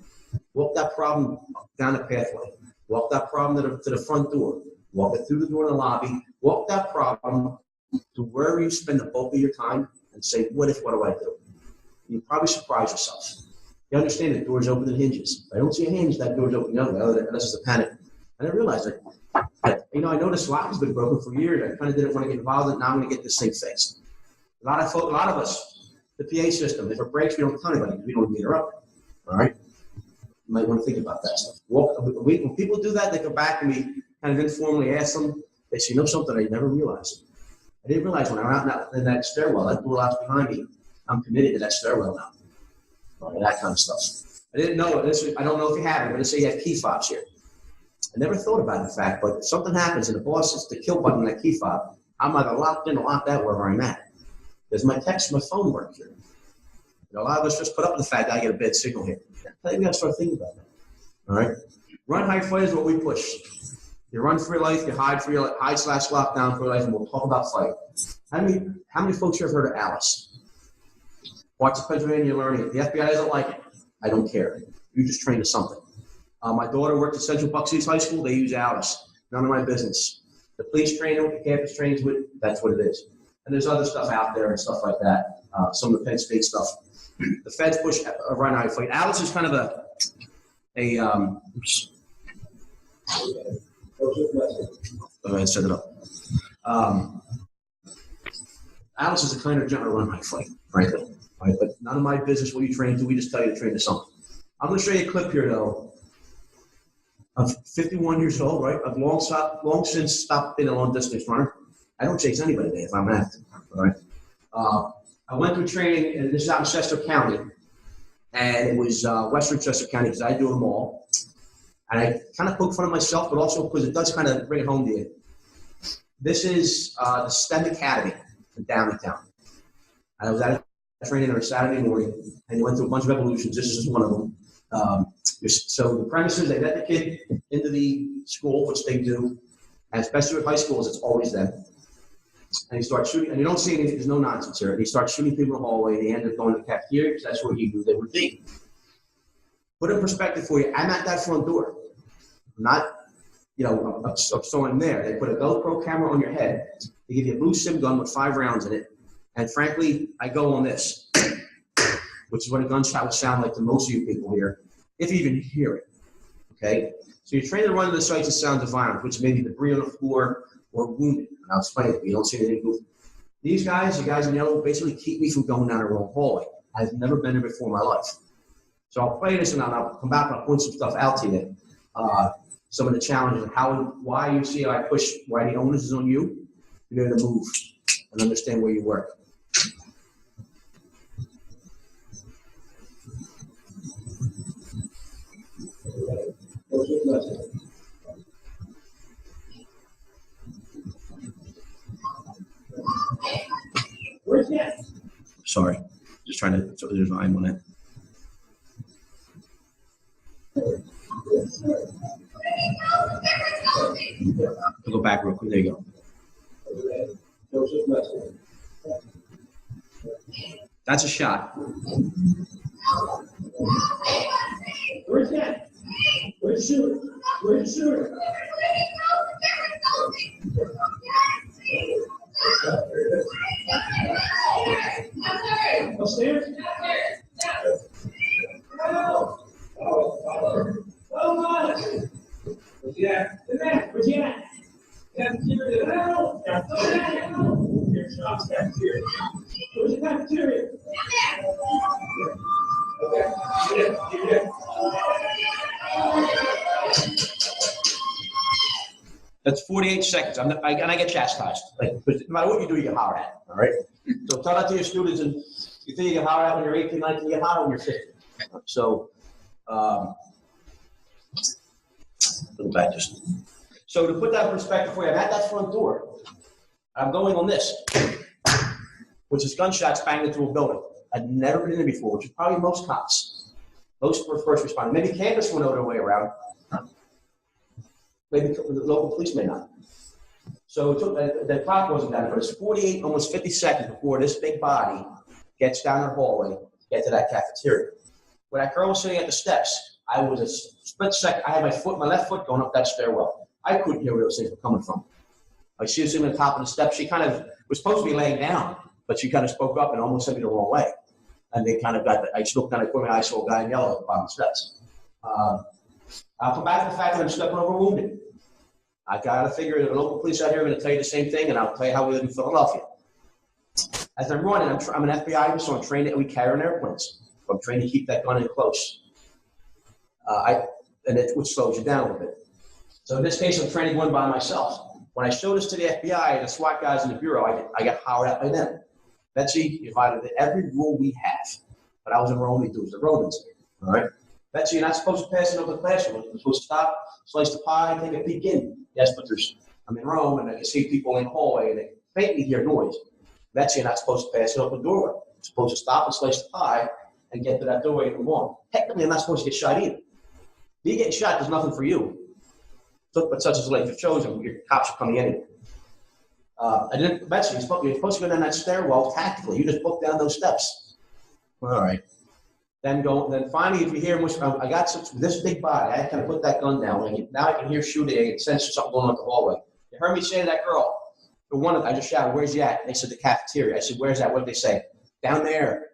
Walk that problem down the pathway. Walk that problem to the front door. Walk it through the door in the lobby. Walk that problem to wherever you spend the bulk of your time and say, what do I do? You probably surprise yourself. You understand that doors open and hinges. If I don't see a hinge, that door's open the other way, unless it's a panic. And I realized that. I know this lock has been broken for years. I kind of didn't want to get involved in it. Now I'm going to get this thing fixed. A lot of us, the PA system, if it breaks, we don't tell anybody because we don't want to interrupt it. All right? You might want to think about that stuff. When people do that, they go back and we kind of informally ask them. They say, you know something I never realized. I didn't realize when I'm out in that stairwell, that door locks behind me, I'm committed to that stairwell now. Right, that kind of stuff. I didn't know it. I don't know if you have it, but let's say you have key fobs here. I never thought about the fact, but if something happens and the boss hits the kill button on that key fob, I'm either locked in or locked out wherever I'm at. Because my phone work here. A lot of us just put up with the fact that I get a bad signal here. I think we got to start thinking about that. All right? Run high fight is what we push. You run for your life, you hide / lock down for your life, and we'll talk about fight. How many folks here have heard of Alice? Parts of Pennsylvania, you're learning it. The FBI doesn't like it. I don't care. You just train to something. My daughter worked at Central Bucks East High School. They use Alice. None of my business. The police train them, the campus trains with, that's what it is. And there's other stuff out there and stuff like that. Some of the Penn State stuff. The feds push a run high fight. Alice is kind of oops. Go ahead and set it up. Alice is a kind of general run high fight, frankly. Right? But none of my business what you train to. We just tell you to train to something. I'm going to show you a clip here, though. I'm 51 years old, right? I've long since stopped being a long-distance runner. I don't chase anybody today if I'm active, all right? I went through training, and this is out in Chester County, and it was Western Chester County because I do them all. And I kind of poke fun of myself, but also because it does kind of bring it home to you. This is the STEM Academy in Downtown. I was at a training on a Saturday morning, and went through a bunch of evolutions. This is just one of them. So the premises, they let the kid into the school, which they do, and especially with high schools, it's always them. And he starts shooting, and you don't see anything, there's no nonsense here. And he starts shooting people in the hallway, they end up going to the cafeteria, because that's where he knew they would be. Put in perspective for you, I'm at that front door. I'm not, of someone there. They put a GoPro camera on your head. They give you a blue sim gun with 5 rounds in it. And frankly, I go on this, which is what a gunshot would sound like to most of you people here, if you even hear it, okay? So you're trained to run into the sights and sounds of violence, which may be debris on the floor or wounded. And I'll explain it, but you don't see anything moving. These guys, the guys in yellow, basically keep me from going down the wrong hallway. I've never been there before in my life. So I'll play this and I'll come back and I'll point some stuff out to you. Some of the challenges and why you see I push, why the onus is on you. You're going to move and understand where you work. Where's that? Sorry, just trying to, so there's line on it. I'll go back real quick. There you go. That's a shot. Where's that? Where's the shooter? Where's the shooter? Upstairs? Where's he at? Where's he at? Where's the cafeteria? That's 48 seconds. And I get chastised. Like, no matter what you do, you get hollered at. All right? So tell that to your students, and you think you get hollered at when you're 18, 19, you get hollered when you're 50. So, So to put that in perspective for you, I'm at that front door. I'm going on this, which is gunshots banging through a building. I'd never been in there before, which is probably most cops. Most first responders. Maybe campus will know their way around. Maybe the local police may not. So it took, the clock wasn't down, but it's 48, almost 50 seconds before this big body gets down the hallway to get to that cafeteria. When that girl was sitting at the steps, I was a split second. I had my left foot going up that stairwell. I couldn't hear where those things were coming from. Like she was sitting on the top of the steps. She kind of was supposed to be laying down, but she kind of spoke up and almost sent me the wrong way. And they kind of got I still kind of put my eyes saw a guy in yellow at the bottom of the steps. I'll come back to the fact that I'm stepping over wounded. I got to figure the local police out here are going to tell you the same thing, and I'll tell you how we live in Philadelphia. As I'm running, I'm an FBI, so I'm trained that we carry on airplanes. I'm trained to keep that gun in close. Which slows you down a little bit. So in this case, I'm training one by myself. When I showed this to the FBI, the SWAT guys in the bureau, I got hollered at by them. Betsy, you violated every rule we have. But I was in Rome, it was the Romans. All right? Betsy, you're not supposed to pass it over the classroom. You're supposed to stop, slice the pie, take a peek in. Yes, but I'm in Rome, and I can see people in the hallway, and they faintly hear noise. Betsy, you're not supposed to pass it over the doorway. You're supposed to stop and slice the pie and get to that doorway and move on. Technically, I'm not supposed to get shot either. Me getting shot does nothing for you. But such as life, you've chosen, your cops are coming in. Betsy, you're supposed to go down that stairwell tactically. You just book down those steps. All right. Then finally, if you hear, I got this big body. I kind of put that gun down. Now I can hear shooting. I can sense something going on up the hallway. You heard me say to that girl, I just shouted, "Where's you at?" They said, "The cafeteria." I said, "Where's that?" What did they say? "Down there."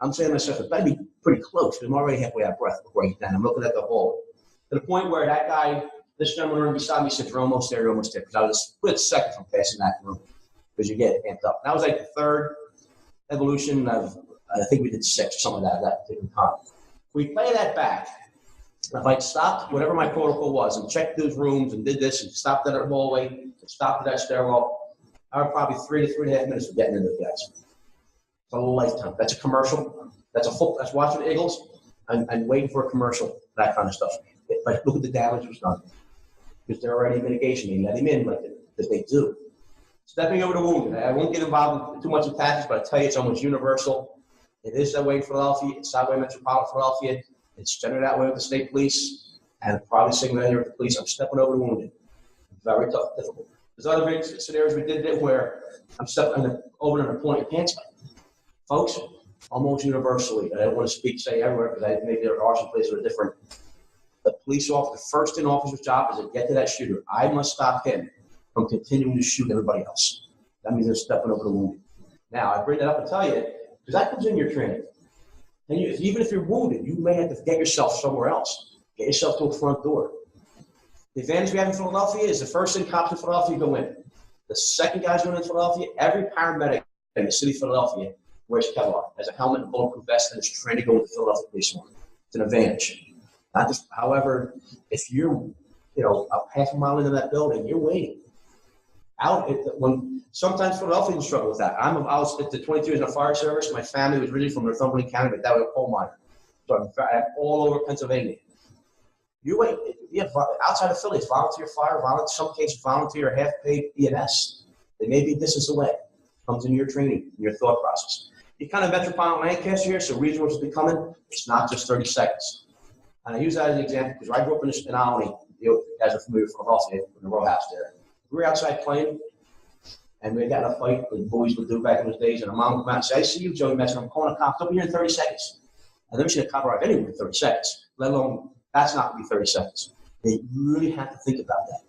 I'm saying to myself, it better be pretty close. I'm already halfway out of breath before I get down. I'm looking at the hallway. To the point where that guy, this gentleman beside me said, "You're almost there, you're almost there." Because I was a split second from passing that room. Because you get amped up. That was like the third evolution of, I think we did 6 or something like that particular time. We play that back. If I stopped whatever my protocol was and checked those rooms and did this and stopped at that hallway and stopped at that stairwell, I would probably 3 to 3.5 minutes of getting into the guys. It's a lifetime. That's a commercial. That's watching the Eagles and waiting for a commercial, that kind of stuff. But look at the damage was done. Because they're already in mitigation. They let him in, but they do. Stepping over the wounded. I won't get involved in too much in tactics, but I tell you, it's almost universal. It is that way in Philadelphia. It's that way in metropolitan Philadelphia. It's generally that way with the state police, and probably similar here with the police. I'm stepping over the wounded. Very tough, difficult. There's other big scenarios we did where I'm stepping over an appointed pants fight. Folks, almost universally, I don't want to say everywhere because maybe there are some places that are different. The police officer, the first in officer's job is to get to that shooter. I must stop him from continuing to shoot everybody else. That means they're stepping over the wounded. Now, I bring that up and tell you, because that comes in your training. And even if you're wounded, you may have to get yourself somewhere else. Get yourself to a front door. The advantage we have in Philadelphia is the first in cops in Philadelphia go in. The second guys going in Philadelphia, every paramedic in the city of Philadelphia wears Kevlar, has a helmet and bulletproof vest, and is trained to go into Philadelphia Police Department. It's an advantage. Not just, however, if you're, a half a mile into that building, you're waiting. Sometimes Philadelphians struggle with that. I was at the 22 years in the fire service. My family was originally from Northumberland County, but that was a coal miner. So I'm all over Pennsylvania. You wait. Yeah, outside of Philly, it's volunteer fire, in some cases volunteer or half-paid EMS. They may be a distance away. Comes in your training, in your thought process. You kind of metropolitan Lancaster here, so resources be coming. It's not just 30 seconds. And I use that as an example because I grew up in Albany. You guys are familiar with Philadelphia, in the row house there. We were outside playing, and we got in a fight like boys would do back in those days. And a mom would come out and say, "I see you, Joey Messer. I'm calling a cop. I'll be here in 30 seconds." I've never seen a cop arrive anywhere in 30 seconds, let alone that's not going to be 30 seconds. You really have to think about that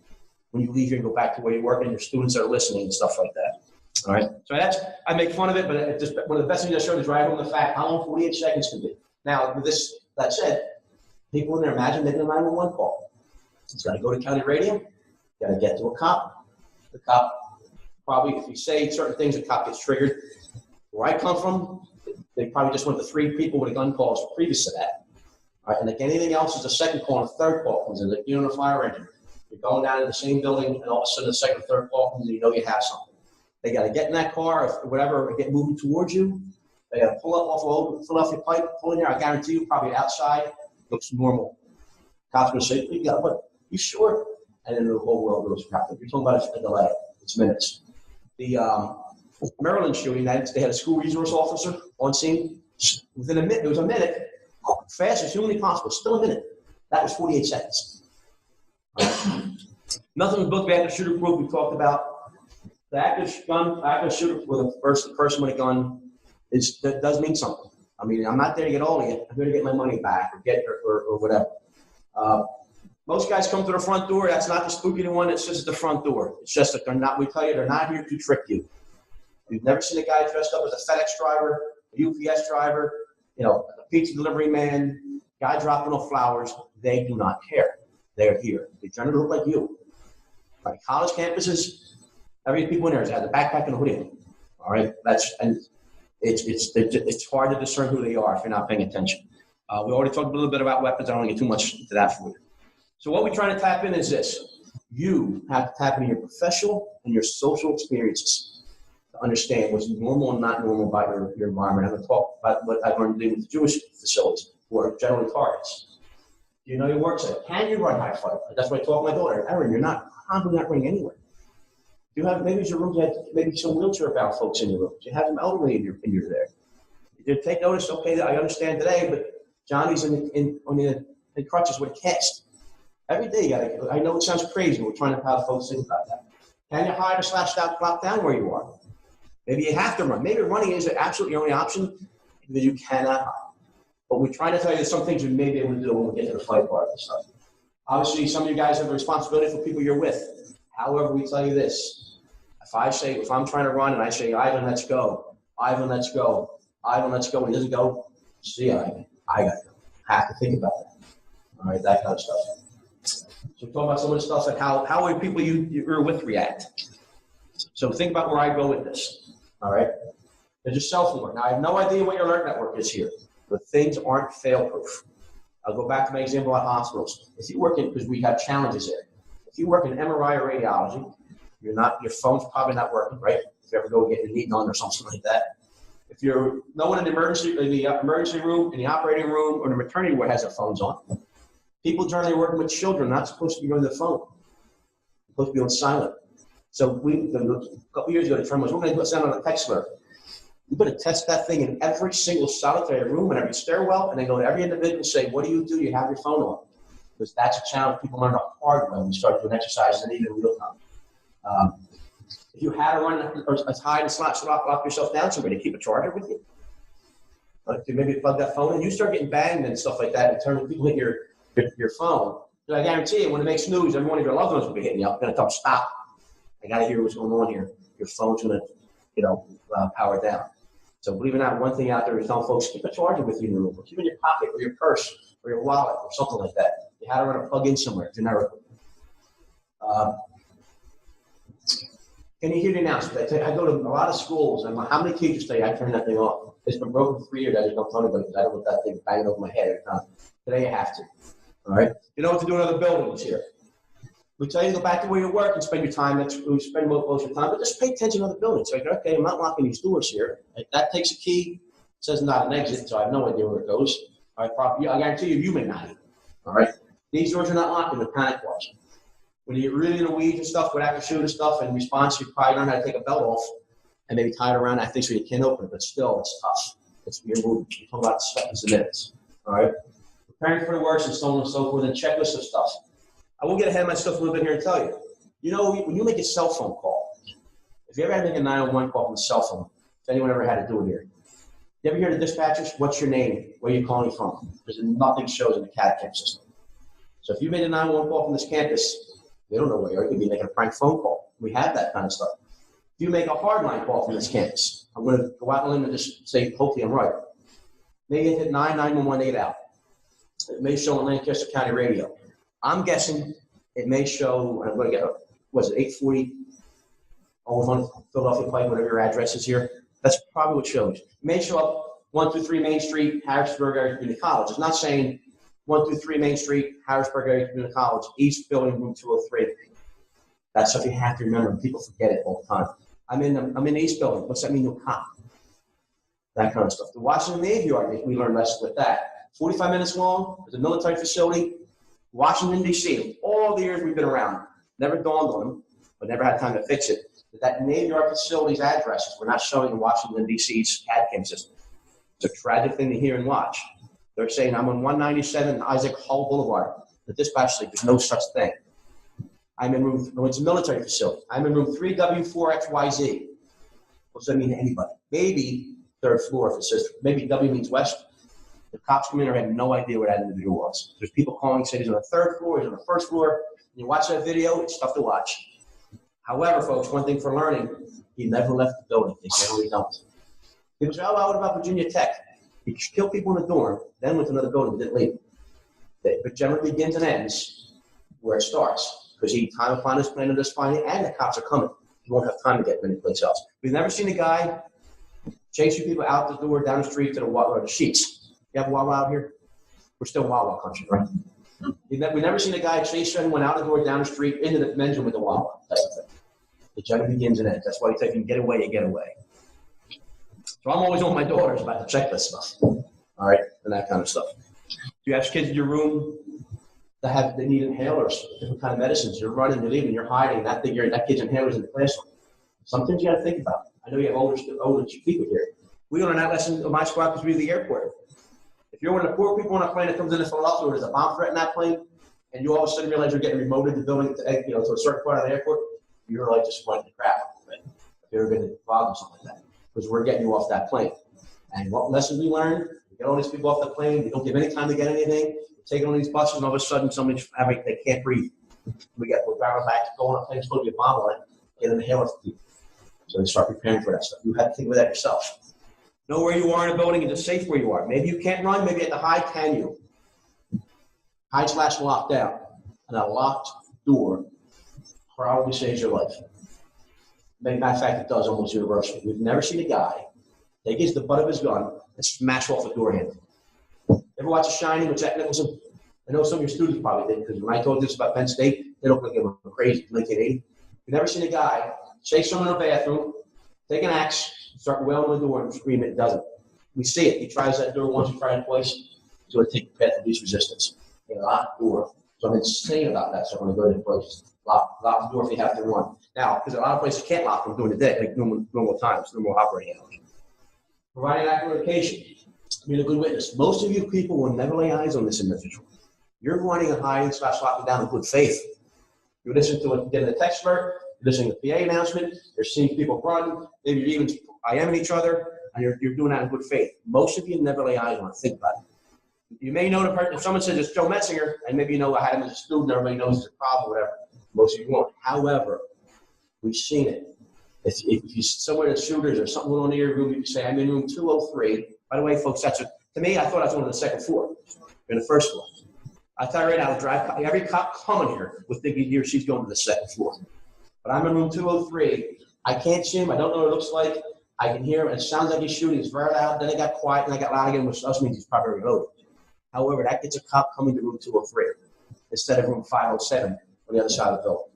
when you leave here and go back to where you work and your students are listening and stuff like that. All right. So I make fun of it, but it's just one of the best things I showed is right on the fact how long 48 seconds can be. Now, with that said, people in there imagine making a 911 call. It's got to go to county radio. Got to get to a cop. The cop probably, if you say certain things, the cop gets triggered. Where I come from, they probably just went to 3 people with a gun calls previous to that. All right, and like anything else is a second call and a third call comes in. Like you're on a fire engine. You're going down in the same building, and all of a sudden the second or third call comes in, you know you have something. They got to get in that car or whatever, or get moving towards you. They got to pull up off of old Philadelphia Pike, pull in there. I guarantee you, probably outside, looks normal. Cops going to say, "You got what? You sure?" And then the whole world goes crap. You're talking about a delay. It's minutes. The Maryland shooting, they had a school resource officer on scene. Within a minute, it was a minute. Fast as humanly possible, still a minute. That was 48 seconds. Nothing was built back to shooter proof we talked about. The active shooter with a person with a gun that does mean something. I mean, I'm not there to get all of it. I'm here to get my money back or whatever. Most guys come to the front door. That's not the spooky one. It's just the front door. It's just that we tell you they're not here to trick you. You've never seen a guy dressed up as a FedEx driver, a UPS driver, a pizza delivery man, guy dropping off flowers. They do not care. They're here. They generally look like you. Like college campuses, every people in there has a backpack and a hoodie. All right, it's hard to discern who they are if you're not paying attention. We already talked a little bit about weapons. I don't want to get too much into that for you. So what we're trying to tap in is this. You have to tap into your professional and your social experiences to understand what's normal and not normal about your environment. I'm going to talk about what I've learned to do with the Jewish facilities, who are generally targets. Do you know your work site? Can you run high five? That's what I talk to my daughter. Erin, you're probably not running anywhere. Do you have, maybe it's your room, you have maybe some wheelchair-bound folks in your room. Do you have some elderly in your there? You take notice, okay, I understand today, but Johnny's in crutches with a cast. Every day, I know it sounds crazy, but we're trying to have folks think about that. Can you hide or slash out, drop down where you are? Maybe you have to run. Maybe running is absolutely your only option because you cannot hide. But we're trying to tell you that some things we may be able to do when we get to the fight part of the stuff. Obviously, some of you guys have a responsibility for people you're with. However, we tell you this. If I'm trying to run and I say, Ivan, let's go. Ivan, let's go. Ivan, let's go. And he doesn't go, see, Ivan, I got to go. Have to think about that. All right, that kind of stuff. So we're talking about some of the stuff like how will people you're with react. So think about where I go with this. All right? There's your cell phone work. Now, I have no idea what your alert network is here, but things aren't fail-proof. I'll go back to my example about hospitals. If you work because we have challenges there. If you work in MRI or radiology, your phone's probably not working, right? If you ever go get your knee done or something like that. If no one in the emergency room, in the operating room, or the maternity ward has their phones on. People generally working with children not supposed to be on their phone. They're supposed to be on silent. So a couple years ago, the trend was, we're going to send out a text alert. You better test that thing in every single solitary room and every stairwell, and then go to every individual and say, what do? You have your phone on. Because that's a challenge people learn the hard way when we start doing exercises and even real time. If you had to run or hide and lock yourself down somewhere to keep a charger with you, to maybe plug that phone in, you start getting banged and stuff like that, and turn people hit your phone. I guarantee you, when it makes news, every one of your loved ones will be hitting you up. They're going to tell them, stop. I got to hear what's going on here. Your phone's going to, power down. So believe it or not, one thing out there is telling folks, keep a charger with you in your room, or keep it in your pocket, or your purse, or your wallet, or something like that. You had to run a plug in somewhere, generically. Can you hear the announcement? I go to a lot of schools, and how many teachers say I turn that thing off? It's been broken for 3 years. I just don't tell anybody because I don't want that thing banging over my head every time. Today you have to. All right? You know what to do in other buildings here. We tell you to go back to where you work and spend your time. That's where you spend most of your time. But just pay attention to other buildings. So, okay, I'm not locking these doors here. That takes a key. It says not an exit, so I have no idea where it goes. All right, I guarantee you may not either. All right? These doors are not locked. They're panic bars. When you get really in the weeds and stuff with active shooter stuff and response, you probably learn how to take a belt off and maybe tie it around that thing so you can't open it. But still, it's tough. You're moving. You're talking about seconds and minutes. All right? Preparing for the worst and so on and so forth, and checklist of stuff. I will get ahead of myself a little bit here and tell you. You know, when you make a cell phone call, if you ever had to make a 911 call from a cell phone, if anyone ever had to do it here, you ever hear the dispatchers, what's your name? Where are you calling from? Because nothing shows in the CAD/CAM system. So if you made a 911 call from this campus, they don't know where you are. You could be making a prank phone call. We have that kind of stuff. If you make a hardline call from this campus, I'm going to go out on a limb and just say, hopefully I'm right. Maybe it hit 911 8 out. It may show on Lancaster County Radio. I'm guessing it may show, I'm going to get, was it 840 on Philadelphia Pike, whatever your address is here. That's probably what it shows. It may show up 123 Main Street, Harrisburg Area Community College. It's not saying 123 Main Street, Harrisburg Area Community College, East Building, room 203. That's stuff you have to remember. People forget it all the time. I'm in the East Building. What's that mean? No cop. That kind of stuff. The Washington Navy Yard, we learned lessons with that. 45 minutes long. It's a military facility. Washington, D.C. All the years we've been around, never dawned on them, but never had time to fix it. That Navy Yard facility's addresses were not showing in Washington, D.C.'s CAD/CAM system. It's a tragic thing to hear and watch. They're saying I'm on 197 Isaac Hull Boulevard. The dispatch said there's no such thing. I'm in room, no, it's a military facility. I'm in room 3W4XYZ. What's that mean to anybody? Maybe third floor if it says, maybe W means west. The cops come in and had no idea where that individual was. There's people calling saying he's on the third floor, he's on the first floor. And you watch that video, it's tough to watch. However, folks, one thing for learning, he never left the building. They generally don't. People say, oh, what about Virginia Tech? He killed people in the dorm, then went to another building and didn't leave. It generally begins and ends where it starts. Because he time upon his plan of this finding, and the cops are coming. He won't have time to get anyplace else. We've never seen a guy chasing people out the door, down the street to the sheets. You have Wawa out here? We're still Wawa country, right? We've never seen a guy chase someone out the door, down the street, into the men's room with the Wawa type of thing. It generally begins and ends. That's why you take, you get away, you get away. So I'm always on my daughters about the checklist stuff, all right, and that kind of stuff. Do you have kids in your room that need inhalers, different kind of medicines? You're running, you're leaving, you're hiding. That kid's inhalers in the classroom. Some things you got to think about. I know you have older people here. We learned that lesson in my squad because we were at the airport. If you're one of the poor people on a plane that comes into Philadelphia where there's a bomb threat in that plane, and you all of a sudden realize you're getting remoted the building to a certain part of the airport, you're like just went to crap. Right? If you're ever been involved in something like that, because we're getting you off that plane. And what lessons we learned? We get all these people off the plane. We don't give any time to get anything. We're taking on these buses, and all of a sudden somebody's they can't breathe. We're driving back, going on a plane, it's supposed to be a bomb on it, get an inhaler for people. So they start preparing for that stuff. You have to think of that yourself. Know where you are in a building and it's safe where you are. Maybe you can't run, maybe at the hide, can you? Hide/lock down. And a locked door probably saves your life. Matter of fact, it does almost universally. We've never seen a guy take the butt of his gun and smash off a door handle. Ever watch The Shining with Jack Nicholson? I know some of your students probably did, because when I told this about Penn State, they looked like they were crazy in 1980. We've never seen a guy chase someone in a bathroom, take an axe, start wailing on the door and scream it. It doesn't. We see it. He tries that door once, he tries it twice. He's going to take the path of least resistance. A locked door. It's So I'm insane about that. So I'm going to go to the place, lock the door if you have to run. Now, because a lot of places can't lock them during the day, like normal times, normal operating hours. Providing accurate location. Being a good witness. Most of you people will never lay eyes on this individual. You're running a hiding/locking down in good faith. You're listening to it, getting a text alert, you're listening to the PA announcement, you're seeing people run, maybe you're even IMing each other, and you're doing that in good faith. Most of you never lay eyes on it. Think about it. You may know the person, if someone says it's Joe Metzinger, and maybe you know I had him as a student, everybody knows it's a problem, whatever. Most of you won't. However, we've seen it. If you somewhere in the shooters or something going on in your room, you can say, I'm in room 203. By the way, folks, to me, I thought I was on the second floor, in the first floor. I tell you right now, every cop coming here would think he or she's going to the second floor. But I'm in room 203. I can't see him. I don't know what it looks like. I can hear him. It sounds like he's shooting. It's very loud. Then it got quiet, and I got loud again, which also means he's probably reloaded. However, that gets a cop coming to room 203 instead of room 507 on the other side of the building.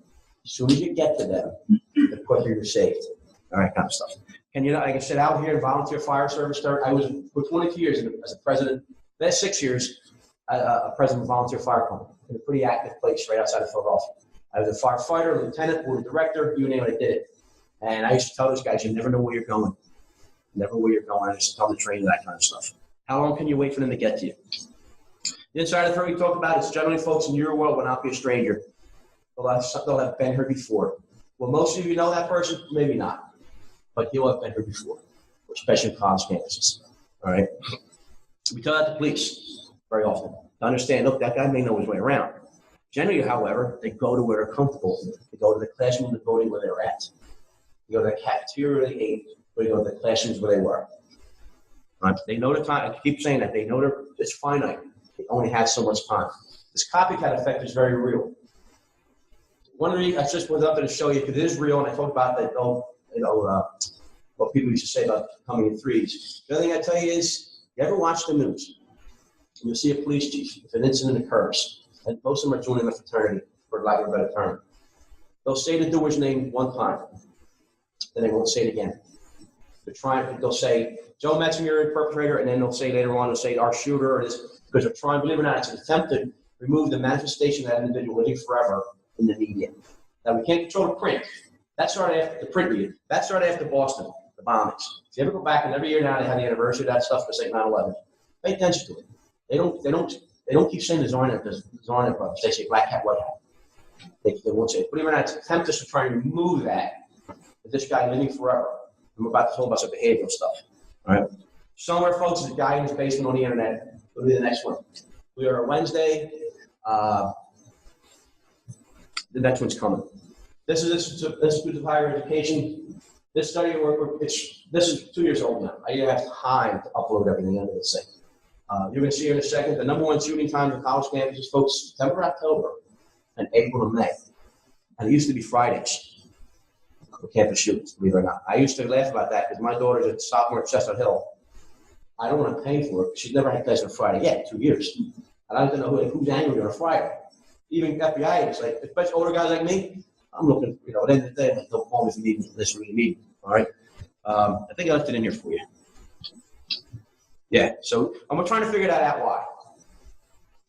As soon as you get to them, the quicker you're saved. All right, kind of stuff. And like I said, out here in volunteer fire service, I was for 22 years as a president. That's 6 years, a president of volunteer fire company in a pretty active place right outside of Philadelphia. I was a firefighter, lieutenant, board director, you name it, I did it. And I used to tell those guys, you never know where you're going. Never where you're going. I used to tell them to train that kind of stuff. How long can you wait for them to get to you? The insider threat we talk about is generally folks in your world will not be a stranger. They'll have been here before. Well, most of you know that person, maybe not. But he'll have been here before, especially in college campuses. All right? We tell that to police very often to understand, look, that guy may know his way around. Generally, however, they go to where they're comfortable. They go to the classroom, the building where they're at. They go to the cafeteria where they ate, or they go to the classrooms where they were. They know the time. I keep saying that. They know it's finite. They only have so much time. This copycat effect is very real. One of the I just was up there to show you because it is real, and I talked about that. What people used to say about coming in threes. The other thing I tell you is, you ever watch the news? You'll see a police chief. If an incident occurs, and most of them are joining a fraternity, for lack of a better term, they'll say the doer's name one time, then they won't say it again. They'll say Joe Metzinger, perpetrator, and then they'll say later on, they'll say our shooter, or this, because they're trying, believe it or not, it's an attempt to remove the manifestation of that individual living forever in the media. Now, we can't control the print. That started after the print media. That started after Boston, the bombings. If you ever go back, and every year now they have the anniversary of that stuff, it's like 9/11. Pay attention to it. They don't keep saying the Zarnet brothers. They say black hat, white hat. They won't say it. Believe it or not, it's an attempt to try and remove that. This guy living forever. I'm about to talk about some behavioral stuff. All right. Somewhere, folks, is a guy in his basement on the internet. Go to the next one. We are Wednesday. The next one's coming. This is Institute of Higher Education. This study, this is 2 years old now. I have time to upload everything into this thing. You're going to see here in a second the number one shooting time on college campuses, folks, September, October, and April and May. And it used to be Fridays for campus shootings, believe it or not. I used to laugh about that because my daughter's a sophomore at Chestnut Hill. I don't want to pay for it. She's never had class on a Friday yet, 2 years. And I don't know who's angry on a Friday. Even FBI agents, like, especially older guys like me, I'm looking, at the end of the day, like, don't call me if you need this or you need, all right? I think I left it in here for you. Yeah, so I'm trying to figure that out why.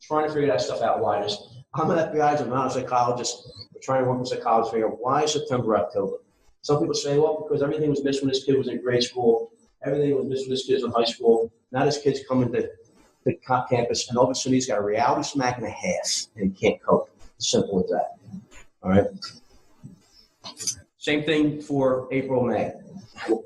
Trying to figure that stuff out why. I'm an FBI agent, I'm not a psychologist. We're trying to work with psychologists to figure out why September, October. Some people say, well, because everything was missed when this kid was in grade school. Everything was missed when this kid was in high school. Now this kid's coming to campus, and all of a sudden he's got a reality smack and a half, and he can't cope. Simple as that. All right? Same thing for April, May.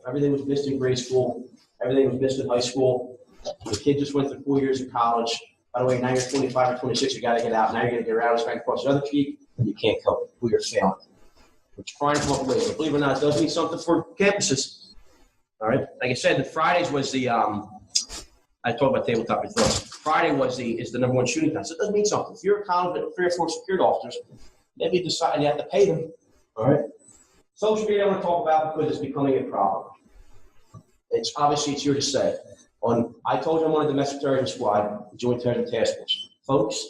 Everything was missed in grade school. Everything was missed in high school. The kid just went through 4 years of college. By the way, now you're 25 or 26, you got to get out. Now you're going to get reality smack across the other cheek, and you can't cope. We are failing. We're trying to come up with ways. Believe it or not, it does mean something for campuses. All right? Like I said, the Fridays was the I talked about tabletop before. Friday is the number one shooting time. So it does mean something. If you're a college with 3 or 4 security officers, maybe you decide you have to pay them. All right. Social media I want to talk about because it's becoming a problem. It's here to say. I told you I'm on a domestic terrorism squad, Joint Terrorism Task Force. Folks,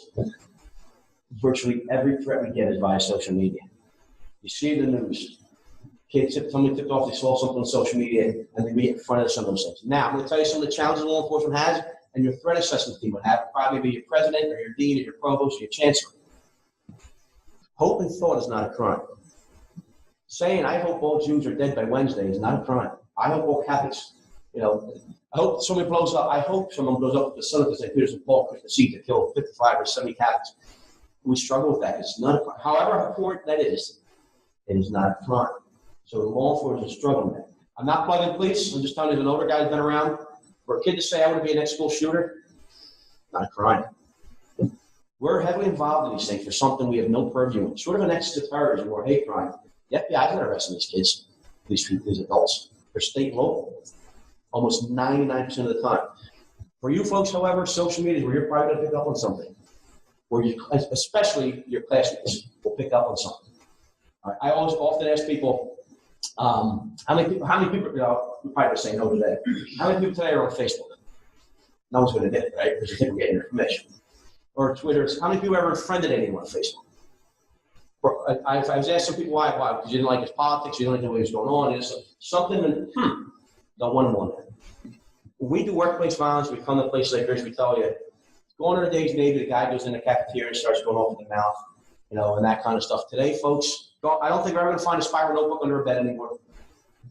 virtually every threat we get is via social media. You see the news. Somebody tipped off they saw something on social media, and they get in front of some of those things. Now, I'm going to tell you some of the challenges law enforcement has, and your threat assessment team would have. Probably be your president or your dean or your provost or your chancellor. Hope and thought is not a crime. Saying, I hope all Jews are dead by Wednesday is not a crime. I hope all Catholics, I hope someone blows up the Basilica of St. Peter's and Paul Christmas Eve to kill 55 or 70 Catholics. We struggle with that. It's not a crime. However important that is, it is not a crime. So the law enforcement is struggling with that. I'm not plugging police. I'm just telling you, an older guy who's been around. For a kid to say, I want to be an ex-school shooter, not a crime. We're heavily involved in these things for something we have no purview in. Sort of an extra-terrorism or hate crime. The FBI is not arresting these kids, these adults. They're state and local, almost 99% of the time. For you folks, however, social media is where you're probably going to pick up on something. Where you, especially your classmates, will pick up on something. All right. I always often ask people, how many people, you probably say no today. How many people today are on Facebook? No one's going to get it, right? Because you think we're getting information. Or Twitter. How many people ever friended anyone on Facebook? I was asking some people why, because you didn't like his politics, you didn't like the way he was going on. It's something that, don't want him on there. When we do workplace violence, we come to places like this, we tell you, going to the days maybe the guy goes in the cafeteria and starts going off in the mouth, and that kind of stuff. Today, folks, I don't think we're ever going to find a spiral notebook under a bed anymore.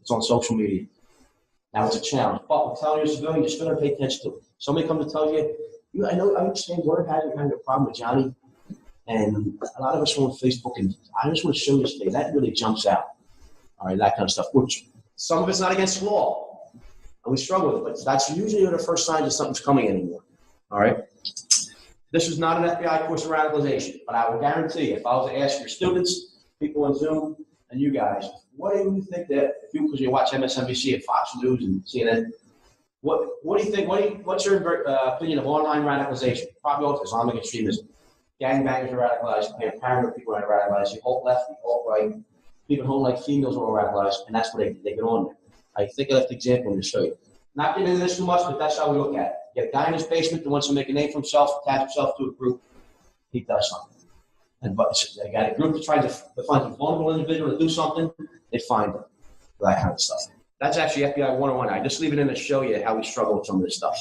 It's on social media. Now it's a challenge. But I'm telling you, as a civilian, you still got to pay attention to it. Somebody comes to tell you, I understand Word hasn't had a problem with Johnny. And a lot of us are on Facebook, and I just want to show you today. That really jumps out. All right, that kind of stuff. Which some of it's not against the law, and we struggle with it. But that's usually the first signs that something's coming anymore. All right. This is not an FBI course of radicalization, but I will guarantee you, if I was to ask your students, people on Zoom, and you guys, what do you think that because you watch MSNBC and Fox News and CNN? What do you think? What's your opinion of online radicalization? Probably all Islamic extremism. Gangbangers are radicalized, paranoid people are radicalized, the alt-left, the alt-right, people who don't like females are all radicalized, and that's what they get on there. I think I left the example to show you. Not getting into this too much, but that's how we look at it. You have a guy in his basement that wants to make a name for himself, attach himself to a group, he does something. And they got a group that tries to find a vulnerable individual to do something, they find them. That kind of stuff. That's actually FBI 101. I just leave it in to show you how we struggle with some of this stuff.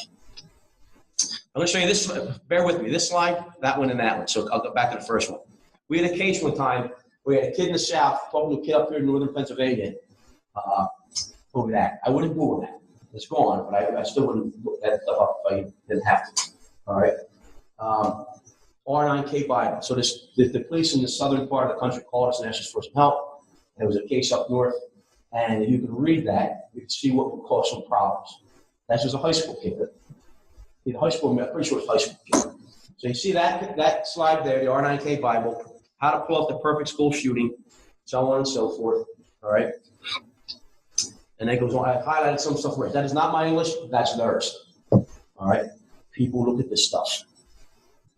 I'm going to show you this, bear with me, this slide, that one, and that one. So I'll go back to the first one. We had a case one time where we had a kid in the South talking to a kid up here in northern Pennsylvania over that. I wouldn't Google that. It's gone, but I still wouldn't look that stuff up if I didn't have to. All right. R9K Bible. So the police in the southern part of the country called us and asked us for some help. There was a case up north, and if you can read that, you can see what would cause some problems. That was a high school kid. The high school, I'm pretty sure it's high school kid. So you see that slide there, the R9K Bible, how to pull off the perfect school shooting, so on and so forth. All right. And then goes on. I've highlighted some stuff for it. That is not my English. That's theirs. All right. People look at this stuff.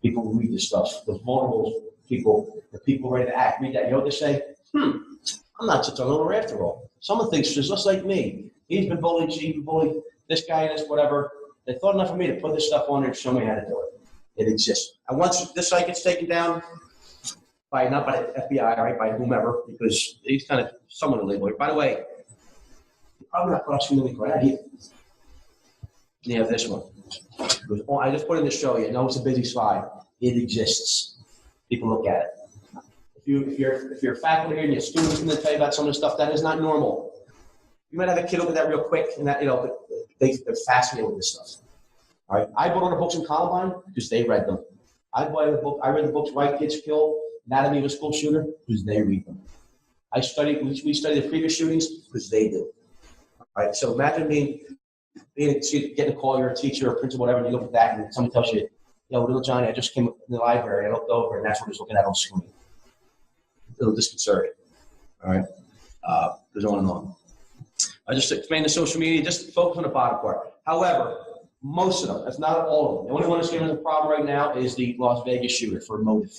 People read this stuff. The vulnerable people, the people ready to act, read that. You know what they say? I'm not such a loner after all. Someone thinks just like me. He's been bullied. She's been bullied. This guy, this whatever. They thought enough of me to put this stuff on there and show me how to do it. It exists. And once this site gets taken down, not by the FBI, right, by whomever, because he's kind of someone to label it. By the way, you're probably not prosecuting for that either. And you have this one. I just put it in to show you. No, it's a busy slide. It exists. People look at it. If you're a faculty and your students can tell you about some of the stuff, that is not normal. You might have a kid look at that real quick, and that but they're fascinated with this stuff. All right. I bought all the books in Columbine because they read them. I read the books White Kids Kill, Anatomy of a School Shooter, because they read them. We studied the previous shootings because they do. All right. So imagine getting a call, you're a teacher or a principal, whatever, and you look at that and someone tells you, little Johnny, I just came in the library, I looked over, and that's what he's looking at on screen. A little disconcerting. All right. Goes on and on. I just explained the social media, just focus on the bottom part. However, most of them, if not all of them, the only one that's giving us a problem right now is the Las Vegas shooter for motive.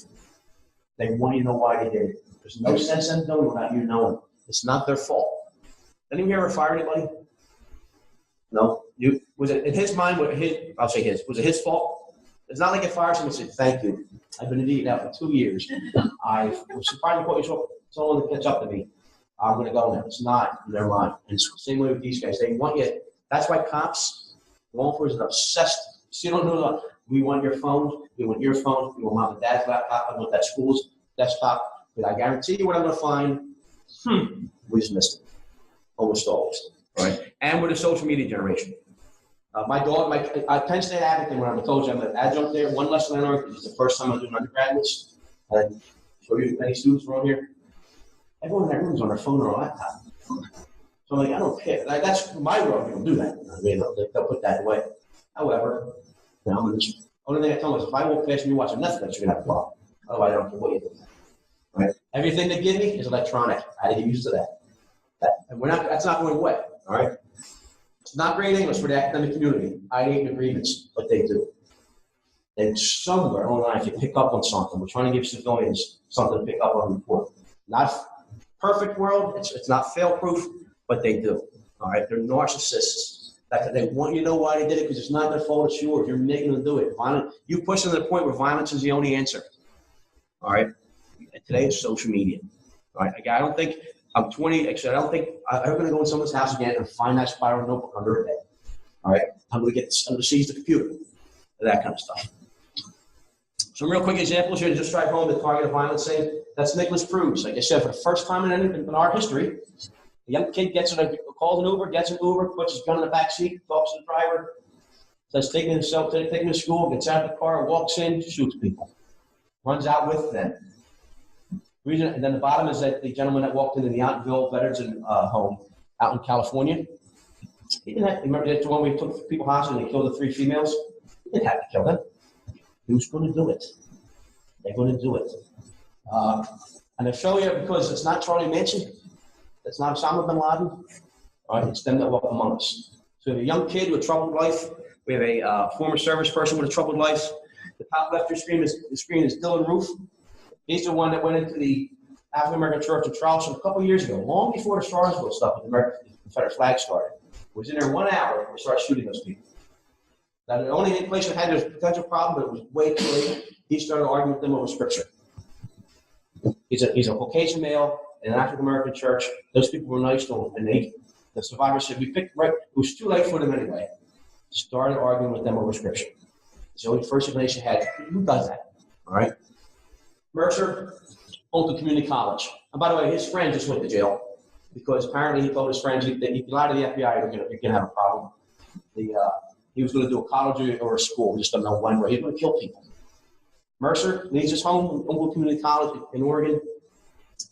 They want you to know why they did it. There's no sense in them without you knowing. It's not their fault. Anyone ever fire anybody? No? Was it in his mind, I'll say his, was it his fault? It's not like it fires him and said, thank you. I've been eating out for 2 years. I was surprised to someone to catch up to me. I'm going to go now. It's not in their mind. And it's the same way with these guys. They want you. That's why cops, law enforcement, are obsessed. So you don't know that. We want your phones. We want your phone. We want mom and dad's laptop. I want that school's desktop. But I guarantee you what I'm going to find, we just missed it. Almost always, right? And we're the social media generation. My Penn State Advocate, when I told you I'm an adjunct there, one lesson I learned, this is the first time I'm doing undergraduates. And show you many students around here. Everyone in that room is on their phone or laptop. So I'm like, I don't care. Like, that's my world. People do that. I mean, they'll put that away. However, only thing I tell them is if I walk past and you're watching Netflix, you're going to have a problem. Otherwise, I don't care what you do. Right? Everything they give me is electronic. I had to get used to that. And that's not going away. All right? It's not great English for the academic community. I hate agreements, but they do. And somewhere online, if you pick up on something, we're trying to give civilians something to pick up on the report. Not perfect world. It's not fail-proof, but they do. All right? They're narcissists. They want you to know why they did it because it's not their fault, it's yours. You're making them do it. You push them to the point where violence is the only answer. All right? And today it's social media. All right? Again, I don't think I'm 20. Actually, I don't think I'm ever going to go in someone's house again and find that spiral notebook under a bed. All right? I'm going to seize the computer. That kind of stuff. Some real quick examples here to just drive home the target of violence thing. That's Nicholas Cruz. Like I said, for the first time in our history, a young kid calls an Uber, gets an Uber, puts his gun in the back seat, talks to the driver, says take him to school, gets out of the car, walks in, shoots people, runs out with them. And then the bottom is that the gentleman that walked into the Yountville Veterans Home out in California. Remember the one where he took people hostage and he killed the 3 females? He didn't have to kill them. Who's going to do it? They're going to do it. And I'll show you because it's not Charlie Manson. It's not Osama bin Laden. All right, it's them that walk among us. So we have a young kid with a troubled life. We have a former service person with a troubled life. The top left of the screen is Dylan Roof. He's the one that went into the African American Church of Charleston a couple of years ago, long before the Charlottesville stuff with the Confederate flag started. He was in there 1 hour and we started shooting those people. Now, the only place that had a potential problem, but it was way too late, he started arguing with them over scripture. He's a Caucasian male in an African American church. Those people were nice to him, and the survivor said, we picked right, it was too late for them anyway. Started arguing with them over scripture. So the first explanation had, who does that? All right. Mercer, Holton Community College. And by the way, his friend just went to jail because apparently he told his friends if he lied to the FBI, you're going to have a problem. He was going to do a college or a school, we just don't know when, where he was going to kill people. Mercer leaves his home, Humboldt Community College in Oregon,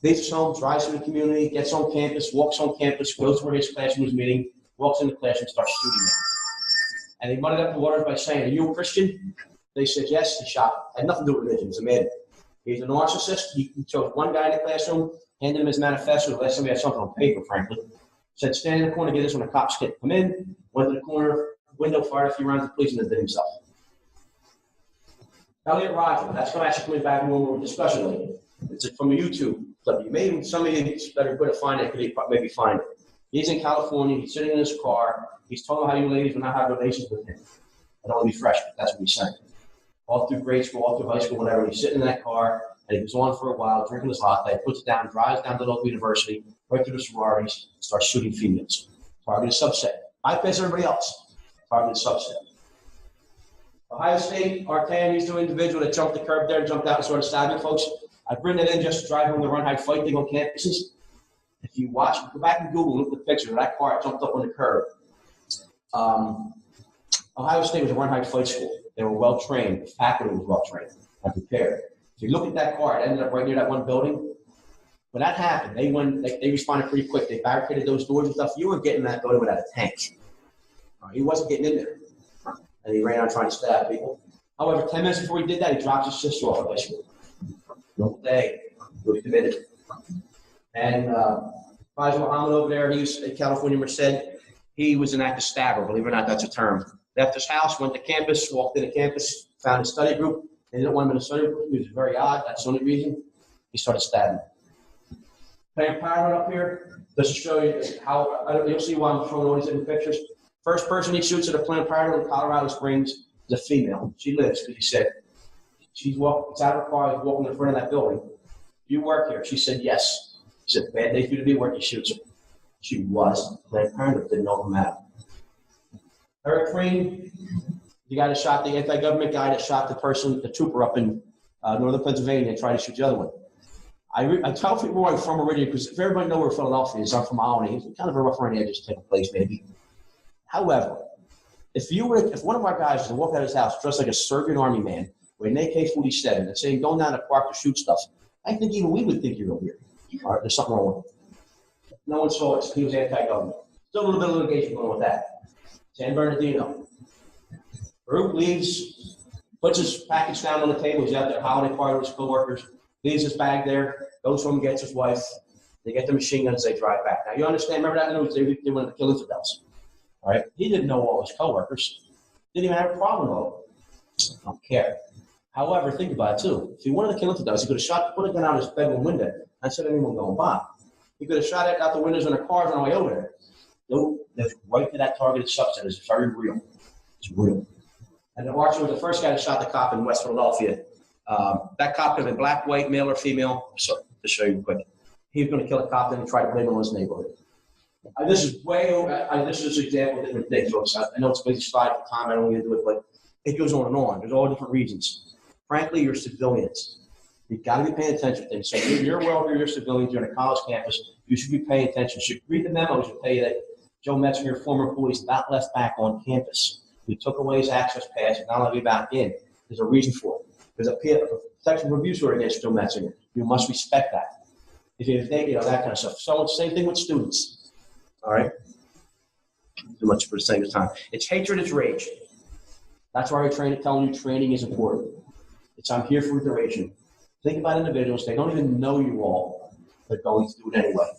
leaves his home, drives to the community, gets on campus, walks on campus, goes to where his classroom was meeting, walks in the classroom, starts shooting them. And he muddied up the waters by saying, are you a Christian? They said, yes. He shot. Had nothing to do with religion. He was a man. He's a narcissist. He chose one guy in the classroom, handed him his manifesto. The last time he had something on paper, frankly. Said, stand in the corner, get this when the cops come in. Went to the corner, window, fired a few rounds of police, and then did himself. Elliot Rodger, that's actually coming back when we were discussing later. It's from a YouTube clip. Some of you better go to find it, maybe find it. He's in California, he's sitting in his car, he's talking about how you ladies will not have relations with him. I don't want to be freshmen, that's what he's saying. All through grade school, all through high school, whatever, he's sitting in that car, and he goes on for a while, drinking his latte, puts it down, drives down to the local university, right through the sororities, starts shooting females. Targeted subset. Bypass everybody else. Targeted subset. Ohio State, Artan, he's the individual that jumped the curb there, jumped out and started stabbing folks. I bring that in just to drive on the run, hide, fight thing on campuses. If you watch, go back and Google, look at the picture of that car jumped up on the curb. Ohio State was a run, hide, fight school. They were well trained. The faculty was well trained and prepared. If you look at that car, it ended up right near that one building. When that happened, they responded pretty quick. They barricaded those doors and stuff. You were getting in that building without a tank. He wasn't getting in there. And he ran out trying to stab people. However, 10 minutes before he did that, he dropped his sister off at high school. No day. He was committed. And Faisal Muhammad over there, he was at California Merced. He was an active stabber, believe it or not, that's a term. Left his house, went to campus, walked into campus, found a study group. They didn't want him in a study group. He was very odd. That's the only reason. He started stabbing. Planned Parenthood up here, just to show you how, you'll see why I'm showing all these different pictures. First person he shoots at a Planned Parenthood in Colorado Springs is a female. She lives, because he said, it's out of her car, he's walking in front of that building. Do you work here? She said, yes. He said, bad day for you to be working, he shoots her. She was. Planned Parenthood didn't know him out. Eric Green, the guy that shot, the anti-government guy that shot the trooper up in northern Pennsylvania and tried to shoot the other one. I tell people where I'm from originally, because if everybody knows where Philadelphia is, I'm from Albany. It's kind of a rough around the edges type of place, maybe. However, if one of our guys was to walk out of his house dressed like a Serbian army man with an AK-47 and saying going down the park to shoot stuff, I think even we would think you're weird. All right, there's something wrong with it. No one saw it. He was anti-government. Still a little bit of litigation going on with that. San Bernardino. Group leaves, puts his package down on the table. He's out there holiday party with his coworkers. Leaves his bag there. Goes home, gets his wife. They get the machine guns. They drive back. Now you understand? Remember that news? They wanted to kill infidels. All right. He didn't know all his coworkers. Didn't even have a problem with them. Don't care. However, think about it too. If he wanted to kill infidels, he could have put a gun out his bedroom window and said anyone going by. He could have shot it out the windows on their cars on the way over there. No, that's right to that targeted subset. It's very real. It's real. And Archer was the first guy that shot the cop in West Philadelphia. That cop could have been black, white, male, or female. So, to show you quick. He was going to kill a cop, then he tried to blame him on his neighborhood. This is way over. This is an example of different things, folks. I know it's a busy slide for time. I don't want to do it, but it goes on and on. There's all different reasons. Frankly, you're civilians. You've got to be paying attention to things. So you're well here, you're civilians, you're on a college campus. You should be paying attention. You should read the memos that tell you that Joe Metzinger, former police, not left back on campus. We took away his access pass and not let me back in. There's a reason for it. There's a protection review order against Joe Metzinger. You must respect that. If they, that kind of stuff. So same thing with students. All right? Too much for the sake of time. It's hatred, it's rage. That's why we're telling you training is important. It's I'm here for duration. Think about individuals. They don't even know you all. They're going to do it anyway.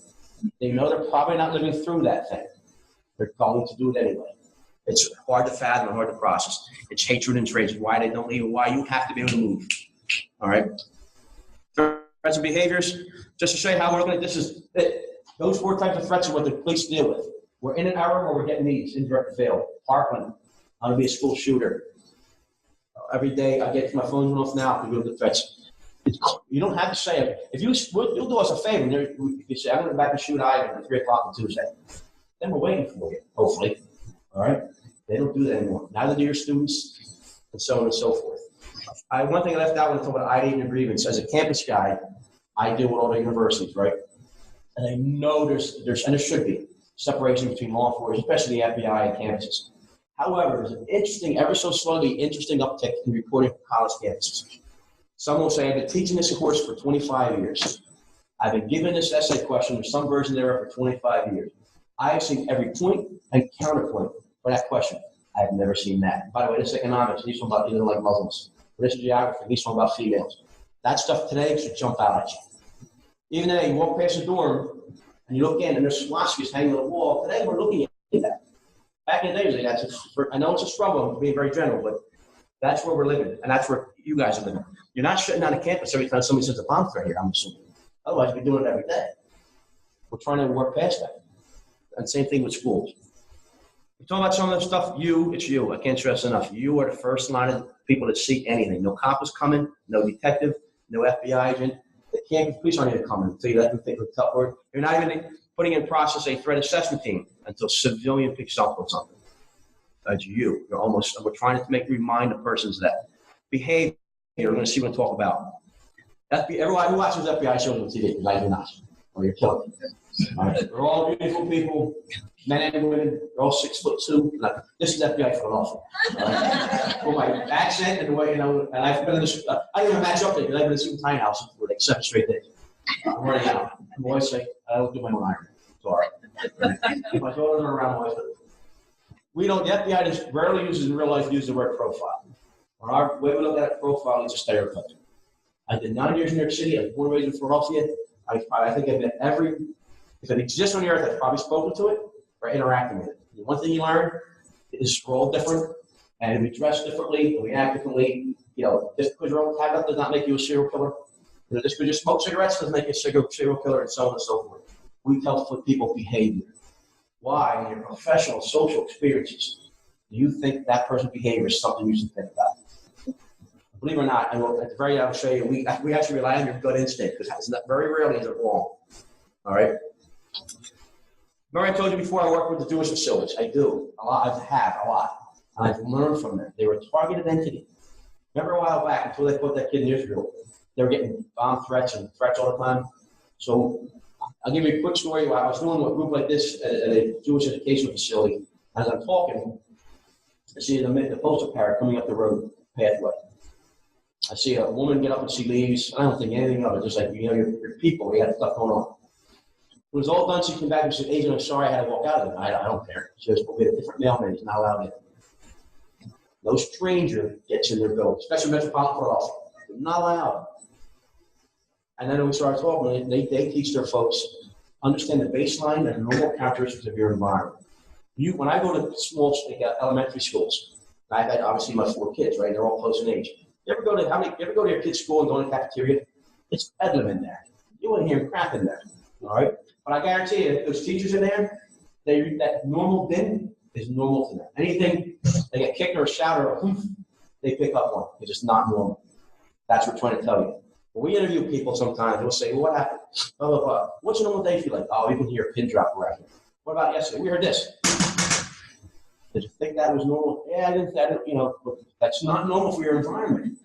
They know they're probably not living through that thing. They're going to do it anyway. It's hard to fathom and hard to process. It's hatred and rage. Why they don't leave, why you have to be able to move. All right? Threats and behaviors. Just to show you how we're looking at this is it. Those 4 types of threats are what the police deal with. We're in an era where we're getting these indirect veil. Parkland. I'm going to be a school shooter. Every day I get my phone off now to go to the threats. You don't have to say it. If you'll do us a favor, if you say, I'm going to back and shoot Ivan at 3 o'clock on Tuesday, then we're waiting for you, hopefully. All right? They don't do that anymore. Neither do your students, and so on and so forth. One thing I left out when I talk about ID and grievance, as a campus guy, I deal with all the universities, right? And I know there's and there should be, separation between law enforcement, especially the FBI and campuses. However, there's an interesting, ever so slowly interesting uptick in reporting from college campuses. Some will say, I've been teaching this course for 25 years. I've been given this essay question, or some version thereof, for 25 years. I have seen every point and counterpoint for that question. I have never seen that. By the way, this is economics, he's talking about like Muslims. This is geography, he's talking about females. That stuff today should jump out at you. Even today, you walk past the dorm, and you look in, and there's swastikas hanging on the wall. Today, we're looking at that. Back in the day, I know it's a struggle, I'm being very general, but that's where we're living, and that's where you guys are living. You're not shutting down a campus every time somebody sends a bomb threat here, I'm assuming. Otherwise, we're doing it every day. We're trying to work past that. And same thing with schools. We talk about some of the stuff, it's you. I can't stress enough. You are the first line of people that seek anything. No cop is coming, no detective, no FBI agent. The campus police aren't even coming until you let them think of a tough word. You're not even putting in process a threat assessment team until civilian picks up on something. That's you. We're trying to remind the persons that behavior, we're going to see what we talk about. Everyone who watches FBI shows on TV, because I do not, or you're killing me. All right. We're all beautiful people, men and women. They're all 6'2". This is FBI Philadelphia. Right? For my accent and the way, and I've been in this. I don't even match up there because I've been in a suit and tie house for like 7 straight days. I'm running out. I'm always say, I don't do my own iron. It's all right. My daughters are around always. We don't. The FBI just rarely uses in real life use the word profile. On our way we look at profile, it's a stereotype. I did 9 years in New York City. I was born and raised in Philadelphia. I think I've been if it exists on the earth, I've probably spoken to it or interacting with it. The one thing you learn is we're all different, and we dress differently, and we act differently. Just because you're all tagged up does not make you a serial killer. Just because you smoke cigarettes doesn't make you a serial killer, and so on and so forth. We tell people behavior. Why, in your professional, social experiences, do you think that person's behavior is something you should think about? Believe it or not, at the very end, I'll show you, we actually rely on your gut instinct, because very rarely is it wrong. All right? Remember I told you before I work with the Jewish facilities. I do. A lot. I have a lot. And I've learned from them. They were a targeted entity. Remember a while back, until they put that kid in Israel, They were getting bomb threats and threats all the time. So I'll give you a quick story. I was doing a group like this at a Jewish educational facility. As I'm talking, I see the postal carrier coming up the road pathway. I see a woman get up and she leaves. I don't think anything of it. Just like, your people, we had stuff going on. When it was all done, she came back and said, Agent, I'm sorry, I had to walk out of it. I don't care. She goes, we'll get a different mailman. He's not allowed in. No stranger gets in their building, especially Metropolitan Office. They're not allowed. And then we started talking, they teach their folks, understand the baseline and normal characteristics of your environment. When I go to small elementary schools, I've had obviously my 4 kids, right? They're all close in age. You ever go to your kid's school and go in the cafeteria? It's bedlam in there. You wouldn't hear crap in there, all right? But I guarantee you, those teachers in there, that normal bin is normal to them. Anything, they get kicked or a shout or a hoof, they pick up on. It's just not normal. That's what we're trying to tell you. When we interview people sometimes, we'll say, well, what happened? Blah, blah, blah. What's a normal day feel like? Oh, we can hear a pin drop around here. What about yesterday? We heard this. Did you think that was normal? Yeah, I didn't, that's not normal for your environment.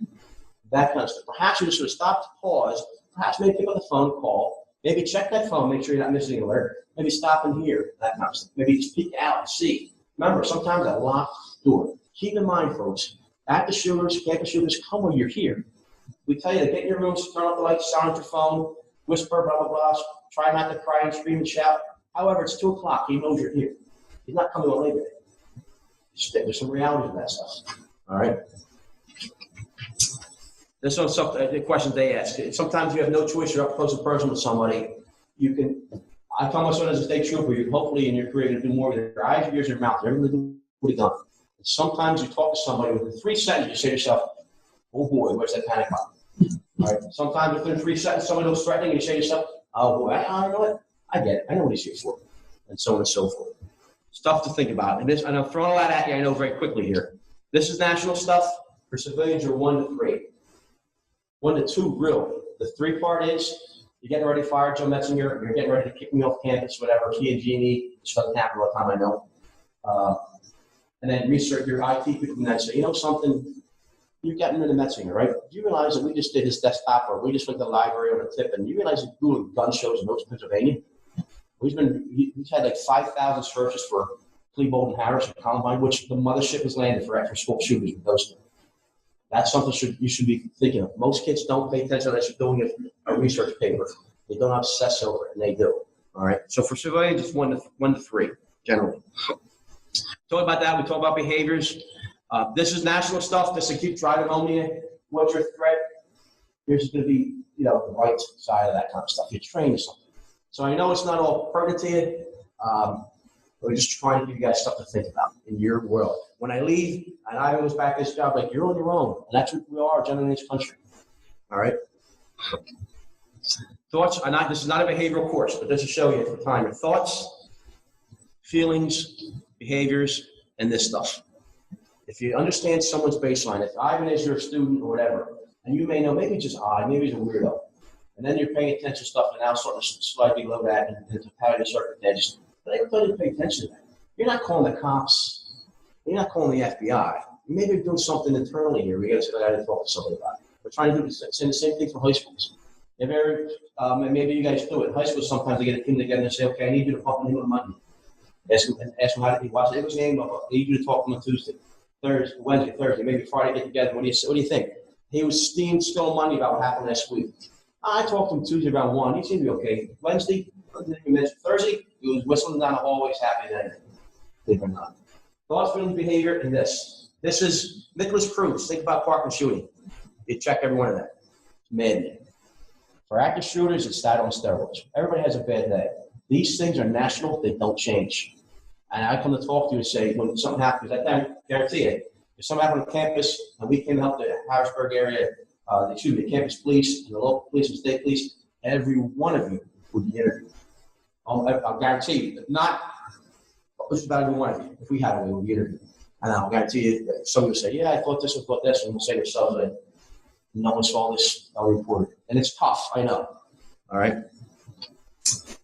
That kind of stuff. Perhaps you just should have stopped, pause, perhaps maybe pick up the phone, call, maybe check that phone, make sure you're not missing an alert, maybe stop and hear, that kind of stuff. Maybe just peek out and see. Remember, sometimes a locked door. Keep in mind, folks, active shooters, campus shooters, come when you're here. We tell you to get in your rooms, turn off the lights, silence your phone, whisper, blah, blah, blah, try not to cry and scream and shout. However, it's 2 o'clock, he knows you're here. He's not coming on Labor Day. There's some reality to that stuff. All right. There's some the questions they ask. Sometimes you have no choice. You're up close and personal with somebody. I tell my son as a state trooper, you hopefully in your career you're going to do more with your eyes, your ears, and your mouth. You're going to do what he done. And sometimes you talk to somebody within 3 seconds, you say to yourself, oh boy, where's that panic button? All right. Sometimes within 3 seconds, somebody goes threatening, and you say to yourself, oh boy, I know it. I get it. I know what he's here for. And so on and so forth. Stuff to think about. And I'm throwing a lot at you, I know, very quickly here. This is national stuff. For civilians, you're 1 to 3. 1 to 2, really. The 3 part is, you're getting ready to fire Joe Metzinger, you're getting ready to kick me off campus, whatever, he and Jeannie, which doesn't happen all the time, I know. And then research your IT people and then say, you know something, you're getting rid of Metzinger, right? Do you realize that we just did his desktop, or we just went to the library on a tip, and you realize he's doing gun shows in Oaks, Pennsylvania? He's had like 5,000 searches for Klebold and Harris and Columbine, which the mothership has landed for after school shooters with those two. That's something you should be thinking of. Most kids don't pay attention unless you're doing a research paper. They don't obsess over it, and they do. All right. So for civilians, it's 1 to 3 generally. Talk about that. We talk about behaviors. This is national stuff. Just to keep driving home to you. What's your threat? Here's going to be, the right side of that kind of stuff. You're trained to something. So I know it's not all pertinent to you. We're just trying to give you guys stuff to think about in your world. When I leave, and I goes back to this job, like, you're on your own. And that's what we are, generally in this country. All right? Thoughts are not, this is not a behavioral course, but this will show you for time. Your thoughts, feelings, behaviors, and this stuff. If you understand someone's baseline, if Ivan is your student or whatever, and you may know maybe just odd, maybe he's a weirdo, and then you're paying attention to stuff and now starting to slightly low that and to how you start to just, but everybody doesn't pay attention to that. You're not calling the cops. You're not calling the FBI. You may be doing something internally here. We got to say, I got to talk to somebody about it. We're trying to do the same thing for high schools. Maybe you guys do it. High school, sometimes they get a team together and say, okay, I need you to pump him on Monday. Ask him how to watch it. What's his name? I need you to talk to him on Tuesday, Wednesday, Thursday, maybe Friday, get together. What do you think? He was steamed still Monday about what happened last week. I talked to him Tuesday around 1. He seemed to be okay. Wednesday, Thursday, he was whistling down the hallways happy than anything. Believe it or not. Thoughts, feelings, behavior, and this. This is Nicholas Cruz. Think about Parkland shooting. You check every one of that. It's maddening. For active shooters, it's that on steroids. Everybody has a bad day. These things are national. They don't change. And I come to talk to you and say, when something happens, I guarantee it. If something happened on campus and we can help the Harrisburg area, the campus police and the local police and state police, every one of you would be interviewed. I'll guarantee you, if not, just about every one of you, if we had it, we would be interviewed. And I'll guarantee you that somebody would say, yeah, I thought this, and we'll say to ourselves that no one saw this, I'll report it. And it's tough, I know. All right?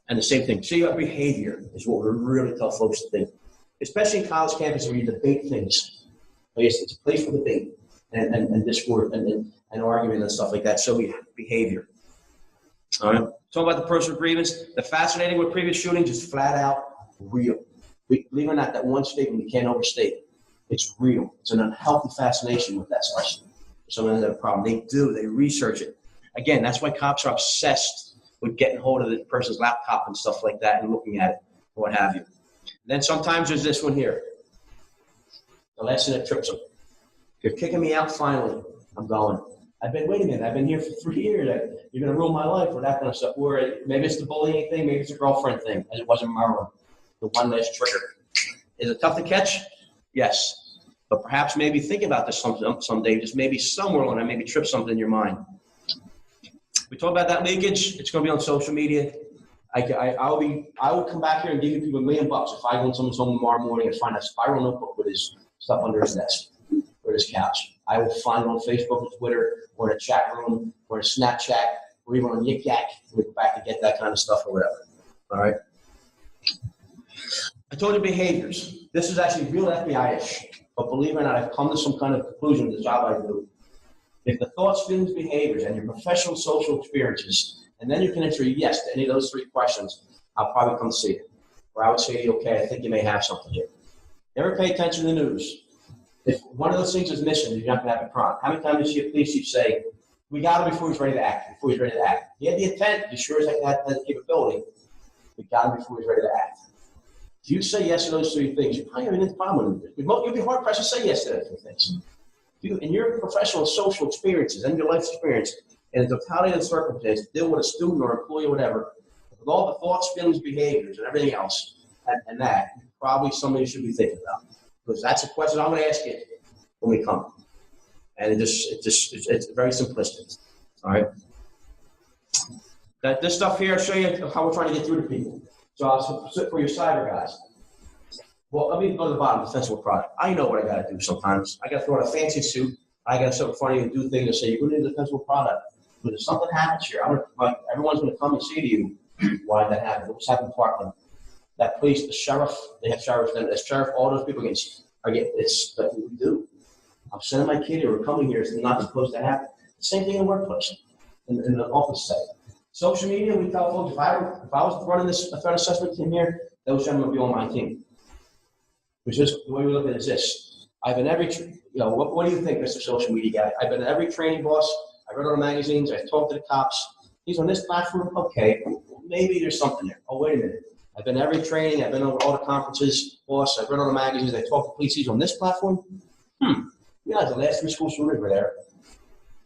And the same thing. See, your behavior is what we really tell folks to think. Especially in college campuses where you debate things. It's a place for debate and discord and and argument and stuff like that. So behavior. All right. Talking about the personal grievance. The fascinating with previous shootings is flat out real. Believe it or not, that one statement we can't overstate. It's real. It's an unhealthy fascination with that stuff. Someone has a problem. They research it. Again, that's why cops are obsessed with getting hold of the person's laptop and stuff like that and looking at it, or what have you. And then sometimes there's this one here. The lesson that trips them. You're kicking me out finally. I'm going. Wait a minute, I've been here for 3 years. You're going to ruin my life or that kind of stuff. Or maybe it's the bullying thing, maybe it's a girlfriend thing, as it was in Maryland. The one last trigger. Is it tough to catch? Yes. But perhaps maybe think about this someday. Just maybe somewhere along that, maybe trip something in your mind. We talk about that leakage. It's going to be on social media. I will come back here and give you people $1 million if I go in someone's home tomorrow morning and find a spiral notebook with his stuff under his desk or his couch. I will find it on Facebook or Twitter or in a chat room or in a Snapchat or even on Yik Yak. We go back to get that kind of stuff or whatever. All right. I told you behaviors. This is actually real FBI-ish. But believe it or not, I've come to some kind of conclusion with the job I do. If the thoughts, feelings, behaviors, and your professional social experiences, and then you can answer yes to any of those 3 questions, I'll probably come see you. Or I would say to you, okay, I think you may have something here. Ever pay attention to the news? If one of those things is missing, you're not going to have a crime. How many times do you see a police chief say, we got him before he's ready to act, He had the intent, he sure as heck had the capability. We got him before he's ready to act. If you say yes to those 3 things, you probably have an problem with it. You'll be hard pressed to say yes to those 3 things. In your professional social experiences and your life experience, and the totality of the circumstance, deal with a student or employee or whatever, with all the thoughts, feelings, behaviors, and everything else, and that, probably somebody you should be thinking about. Because that's a question I'm going to ask you when we come. And it's very simplistic. All right? This stuff here, I'll show you how we're trying to get through to people. So I'll sit for your cyber guys. Well, let me go to the bottom, defensible product. I know what I got to do sometimes. I got to throw on a fancy suit. I got to sit in front of you and do things and say, you're going to need a defensible product. But if something happens here, everyone's going to come and see to you why that happened. What's happened in Parkland? That police, the sheriff, they have sheriffs, the sheriff, all those people it's what we do. I'm sending my kid here, we're coming here, it's not supposed to happen. Same thing in the workplace, in the office setting. Social media, we tell folks, if I was running this threat assessment team here, those gentlemen would be on my team. Which is, the way we look at it is this. I've been every, what do you think, Mr. Social Media guy? I've been every training boss, I read all the magazines, I've talked to the cops. He's on this platform, okay, maybe there's something there. Oh, wait a minute. I've been every training, I've been over all the conferences, boss, I've read all the magazines, I talked to police, he's on this platform. You know, the last 3 school shooters were there.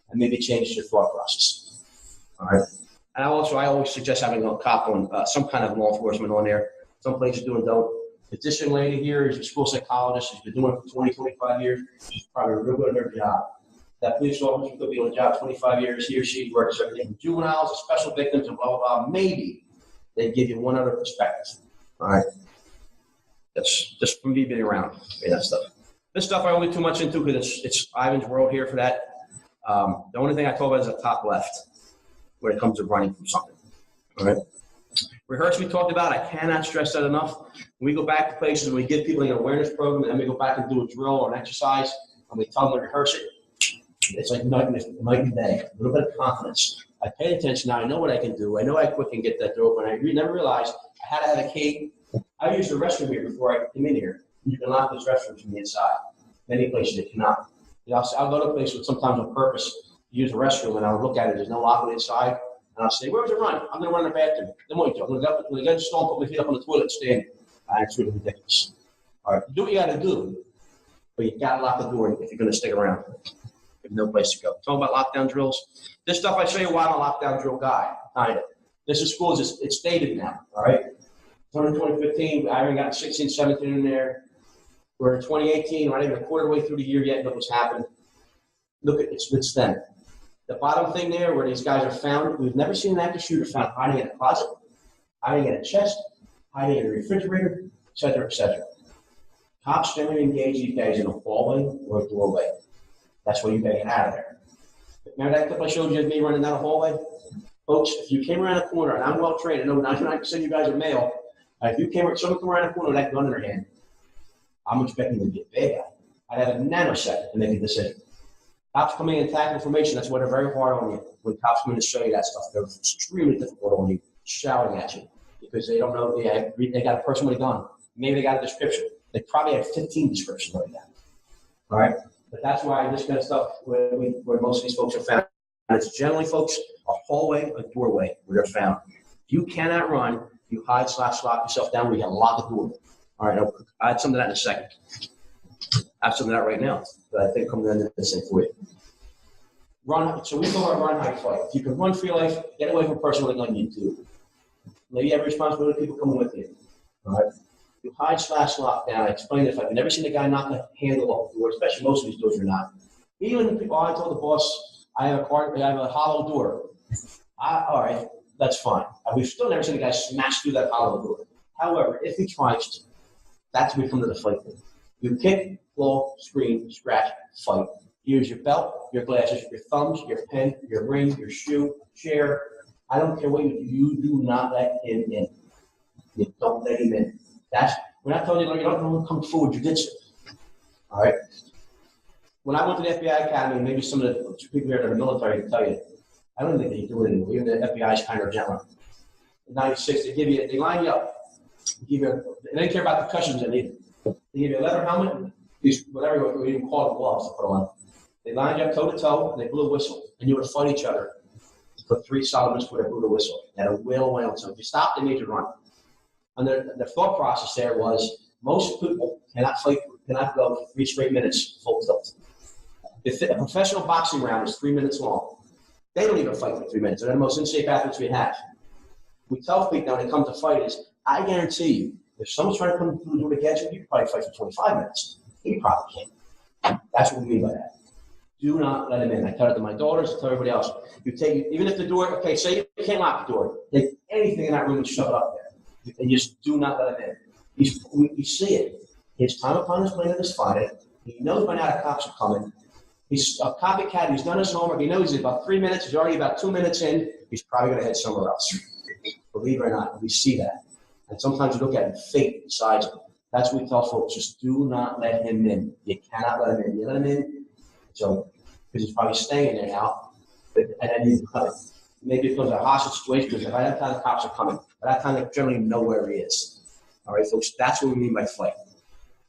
And maybe change your thought process. All right. And I always suggest having a cop on some kind of law enforcement on there. Some places do and don't. But this young lady here is a school psychologist. She's been doing it for 20, 25 years. She's probably real good at her job. That police officer could be on the job 25 years. He or she works everything from juveniles to special victims and blah, blah, blah. Maybe they'd give you one other perspective. All right. That's just from me being around that stuff. This stuff I won't get too much into because it's Ivan's world here for that. The only thing I talk about is the top left when it comes to running from something. All right. Rehearse we talked about. I cannot stress that enough. When we go back to places and we give people an awareness program and then we go back and do a drill or an exercise and we tell them to rehearse it, it's like night and day. A little bit of confidence. I pay attention now. I know what I can do. I know I quick can get that door open. I never realized I had to have a key. I used the restroom here before I came in here. You can lock those restrooms from the inside. Many places you cannot. I'll go to a place with sometimes on purpose to use the restroom and I'll look at it. There's no lock on the inside. And I'll say, where's it run? I'm going to run in the bathroom. Then what do? I'm going to get the stall, put my feet up on the toilet and stand. It's really ridiculous. All right. Do what you got to do. But you got to lock the door if you're going to stick around. You have no place to go. Talking about lockdown drills. This stuff I show you why I'm a lockdown drill guy. Kind of. This is schools. It's dated now. All right. 2015, I haven't gotten 16, 17 in there. We're in 2018, we're not even a quarter way through the year yet. Look what's happened. Look at it's them. The bottom thing there where these guys are found, we've never seen an active shooter found hiding in a closet, hiding in a chest, hiding in a refrigerator, et cetera, et cetera. Cops generally engage these guys in a hallway or a doorway. That's where you got to get out of there. Remember that clip I showed you of me running down a hallway? Folks, if you came around a corner, and I'm well trained, I know 99% of you guys are male, if someone came around a corner with that gun in their hand, I'm expecting them to be a bad guy. I'd have a nanosecond to make a decision. Cops come in and attack information. That's why they're very hard on you. When cops come in to show you that stuff, they're extremely difficult on you, shouting at you because they don't know. They got a person with a gun. Maybe they got a description. They probably have 15 descriptions right now. All right, but that's why this kind of stuff, where most of these folks are found, it's generally, folks, a hallway, a doorway where they're found. If you cannot run, you hide/lock yourself down where you can lock the door. All right, I'll add some of that in a second. I have some of that right now, but I think I'm going to say for you. Run. So we call it run, hide, fight. If you can run for your life, get away from a person with a gun, you do. Maybe you have responsibility to people coming with you. All right. You hide/lock down. I explained it. I've never seen a guy knock a handle off the door, especially most of these doors are not. Even people, I told the boss, I have a hollow door. All right, that's fine. We've still never seen a guy smash through that hollow door. However, if he tries to, that's when we come to the fight thing. You kick, claw, scream, scratch, fight. Use your belt, your glasses, your thumbs, your pen, your ring, your shoe, chair. I don't care what you do not let him in. You don't let him in. We're not telling you don't know kung fu or jiu-jitsu. All right? When I went to the FBI Academy, maybe some of the people here that are military can tell you, I don't think they do it anymore. Even the FBI is kind of gentle. In 96, they line you up. They didn't care about the cushions they needed. They give you a leather helmet, whatever, we even call it gloves to put on. They lined you up toe to toe, and they blew a whistle. And you would fight each other for 3 solid minutes before they blew the whistle. They had a wail. So if you stopped, they made you run. And the thought process there was most people cannot go for 3 straight minutes full tilt. If a professional boxing round is 3 minutes long, they don't even fight for 3 minutes. They're the most in-shape athletes we have. We tell people when it comes to fight is, I guarantee you, if someone's trying to come through the door to get you, you can probably fight for 25 minutes. You probably can't. That's what we mean by that. Do not let him in. I tell it to my daughters, I tell everybody else. Even if the door, okay, say you can't lock the door, take anything in that room and shove it up there. And just do not let him in. You see it. His time upon his plan is fighting. He knows by now the cops are coming. He's a copycat. He's done his homework. He knows he's about 3 minutes. He's already about 2 minutes in. He's probably going to head somewhere else. Believe it or not, we see that. And sometimes you look at fate besides him. That's what we tell folks. Just do not let him in. You cannot let him in. You let him in, so because he's probably staying there now, and then he's coming. Maybe it becomes a hostage situation because by that time the cops are coming. By that time they generally know where he is. All right, folks, that's what we mean by fight.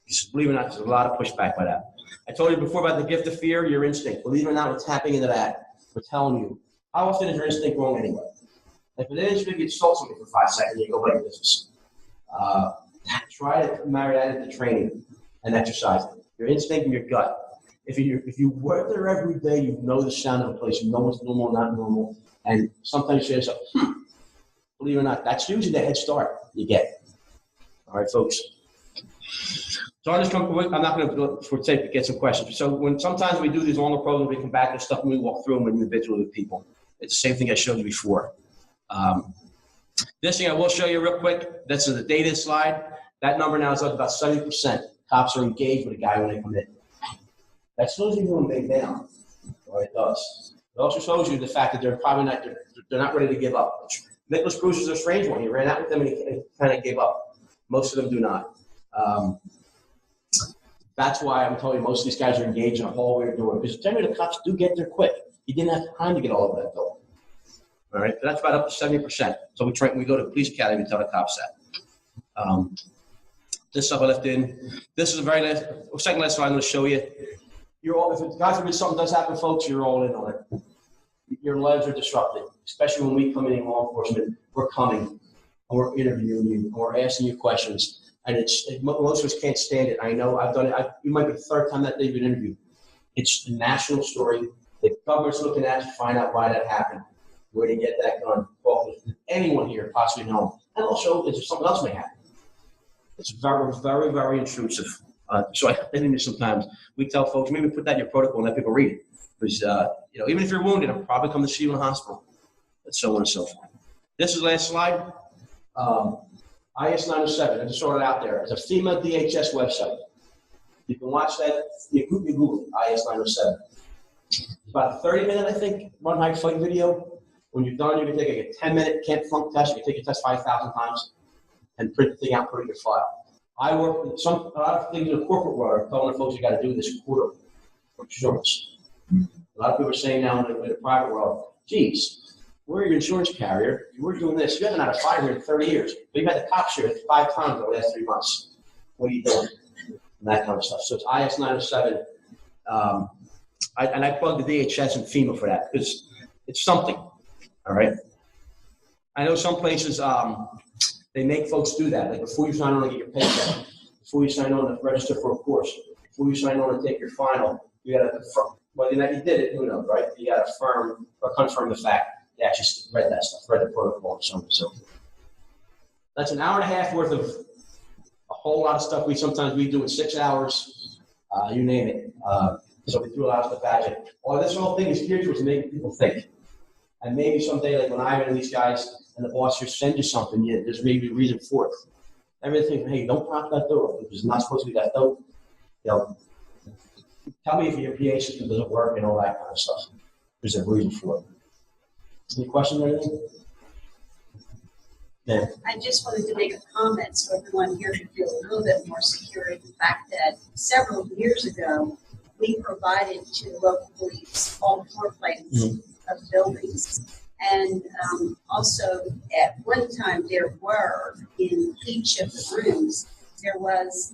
Just believe it or not, there's a lot of pushback by that. I told you before about the gift of fear, your instinct. Believe it or not, we're tapping into that. We're telling you. How often is your instinct wrong anyway? If it is, maybe insult somebody for 5 seconds and you go about your business. Try to marry that into training and exercising. Your instinct and your gut. If you work there every day, you know the sound of the place. You know what's normal, not normal. And sometimes you say, believe it or not, that's usually the head start you get. All right, folks. So I'm not going to for tape to get some questions. So sometimes we do these longer programs, we come back and stuff, and we walk through them individually with people. It's the same thing I showed you before. This thing I will show you real quick. That's the data slide. That number now is up about 70%. Cops are engaged with a guy when they come in. That shows you when they down. Or it does. It also shows you the fact that they're probably not they're not ready to give up. Nicholas Bruce is a strange one. He ran out with them and he kind of gave up. Most of them do not. That's why I'm telling you most of these guys are engaged in a hallway or door because generally the cops do get there quick. He didn't have time to get all of that door. All right, so that's about up to 70%. So we go to the police academy and tell the cops that. This stuff I left in. This is the second last slide I'm going to show you. If God forbid something does happen, folks, you're all in on it. Your lives are disrupted, especially when we come in law enforcement. We're coming, and we're interviewing you, and we're asking you questions. And most of us can't stand it. I know I've done it. You might be the 3rd time that they've been interviewed. It's a national story. The government's looking at to find out why that happened. Where to get that gun? Well, anyone here possibly know. And also, is there something else may happen? It's very, very, very intrusive. So I think sometimes we tell folks, maybe put that in your protocol and let people read it. Because, even if you're wounded, I'll probably come to see you in the hospital. And so on and so forth. This is the last slide. IS-907, I just saw it out there. It's a FEMA DHS website. You can watch that. You Google IS-907. It's about a 30-minute, I think, run, hide, fight video. When you're done, you can take a 10-minute can't flunk test. You can take your test 5,000 times and print the thing out, put it in your file. I work with a lot of things in the corporate world. I'm telling the folks you got to do this quarter for insurance. A lot of people are saying now in the private world, geez, we're your insurance carrier. We're doing this. You haven't had a fire here in 30 years. We've had the cops here 5 times over the last 3 months. What are you doing? And that kind of stuff. So it's IS 907. I plugged the DHS and FEMA for that because it's something. All right. I know some places they make folks do that. Like before you sign on to get your paycheck, before you sign on to register for a course, before you sign on to take your final, you got to confirm. Whether or not you did it, who knows, right? You got to affirm or confirm the fact you actually read that stuff, read the protocol and so on and so forth. That's an hour and a half worth of a whole lot of stuff we do in 6 hours, you name it. So we threw a lot of stuff at you. Well, this whole thing is geared towards making people think. And maybe someday, like when Ivan and these guys and the boss here send you something, there's maybe a reason for it. Everything, hey, don't prop that door open. It's not supposed to be that door. Tell me if your PA system doesn't work and all that kind of stuff. There's a reason for it. Any questions or anything? Yeah. I just wanted to make a comment so everyone here can feel a little bit more secure in the fact that several years ago, we provided to the local police all floor plans of buildings. And also, at one time, there were, in each of the rooms, there was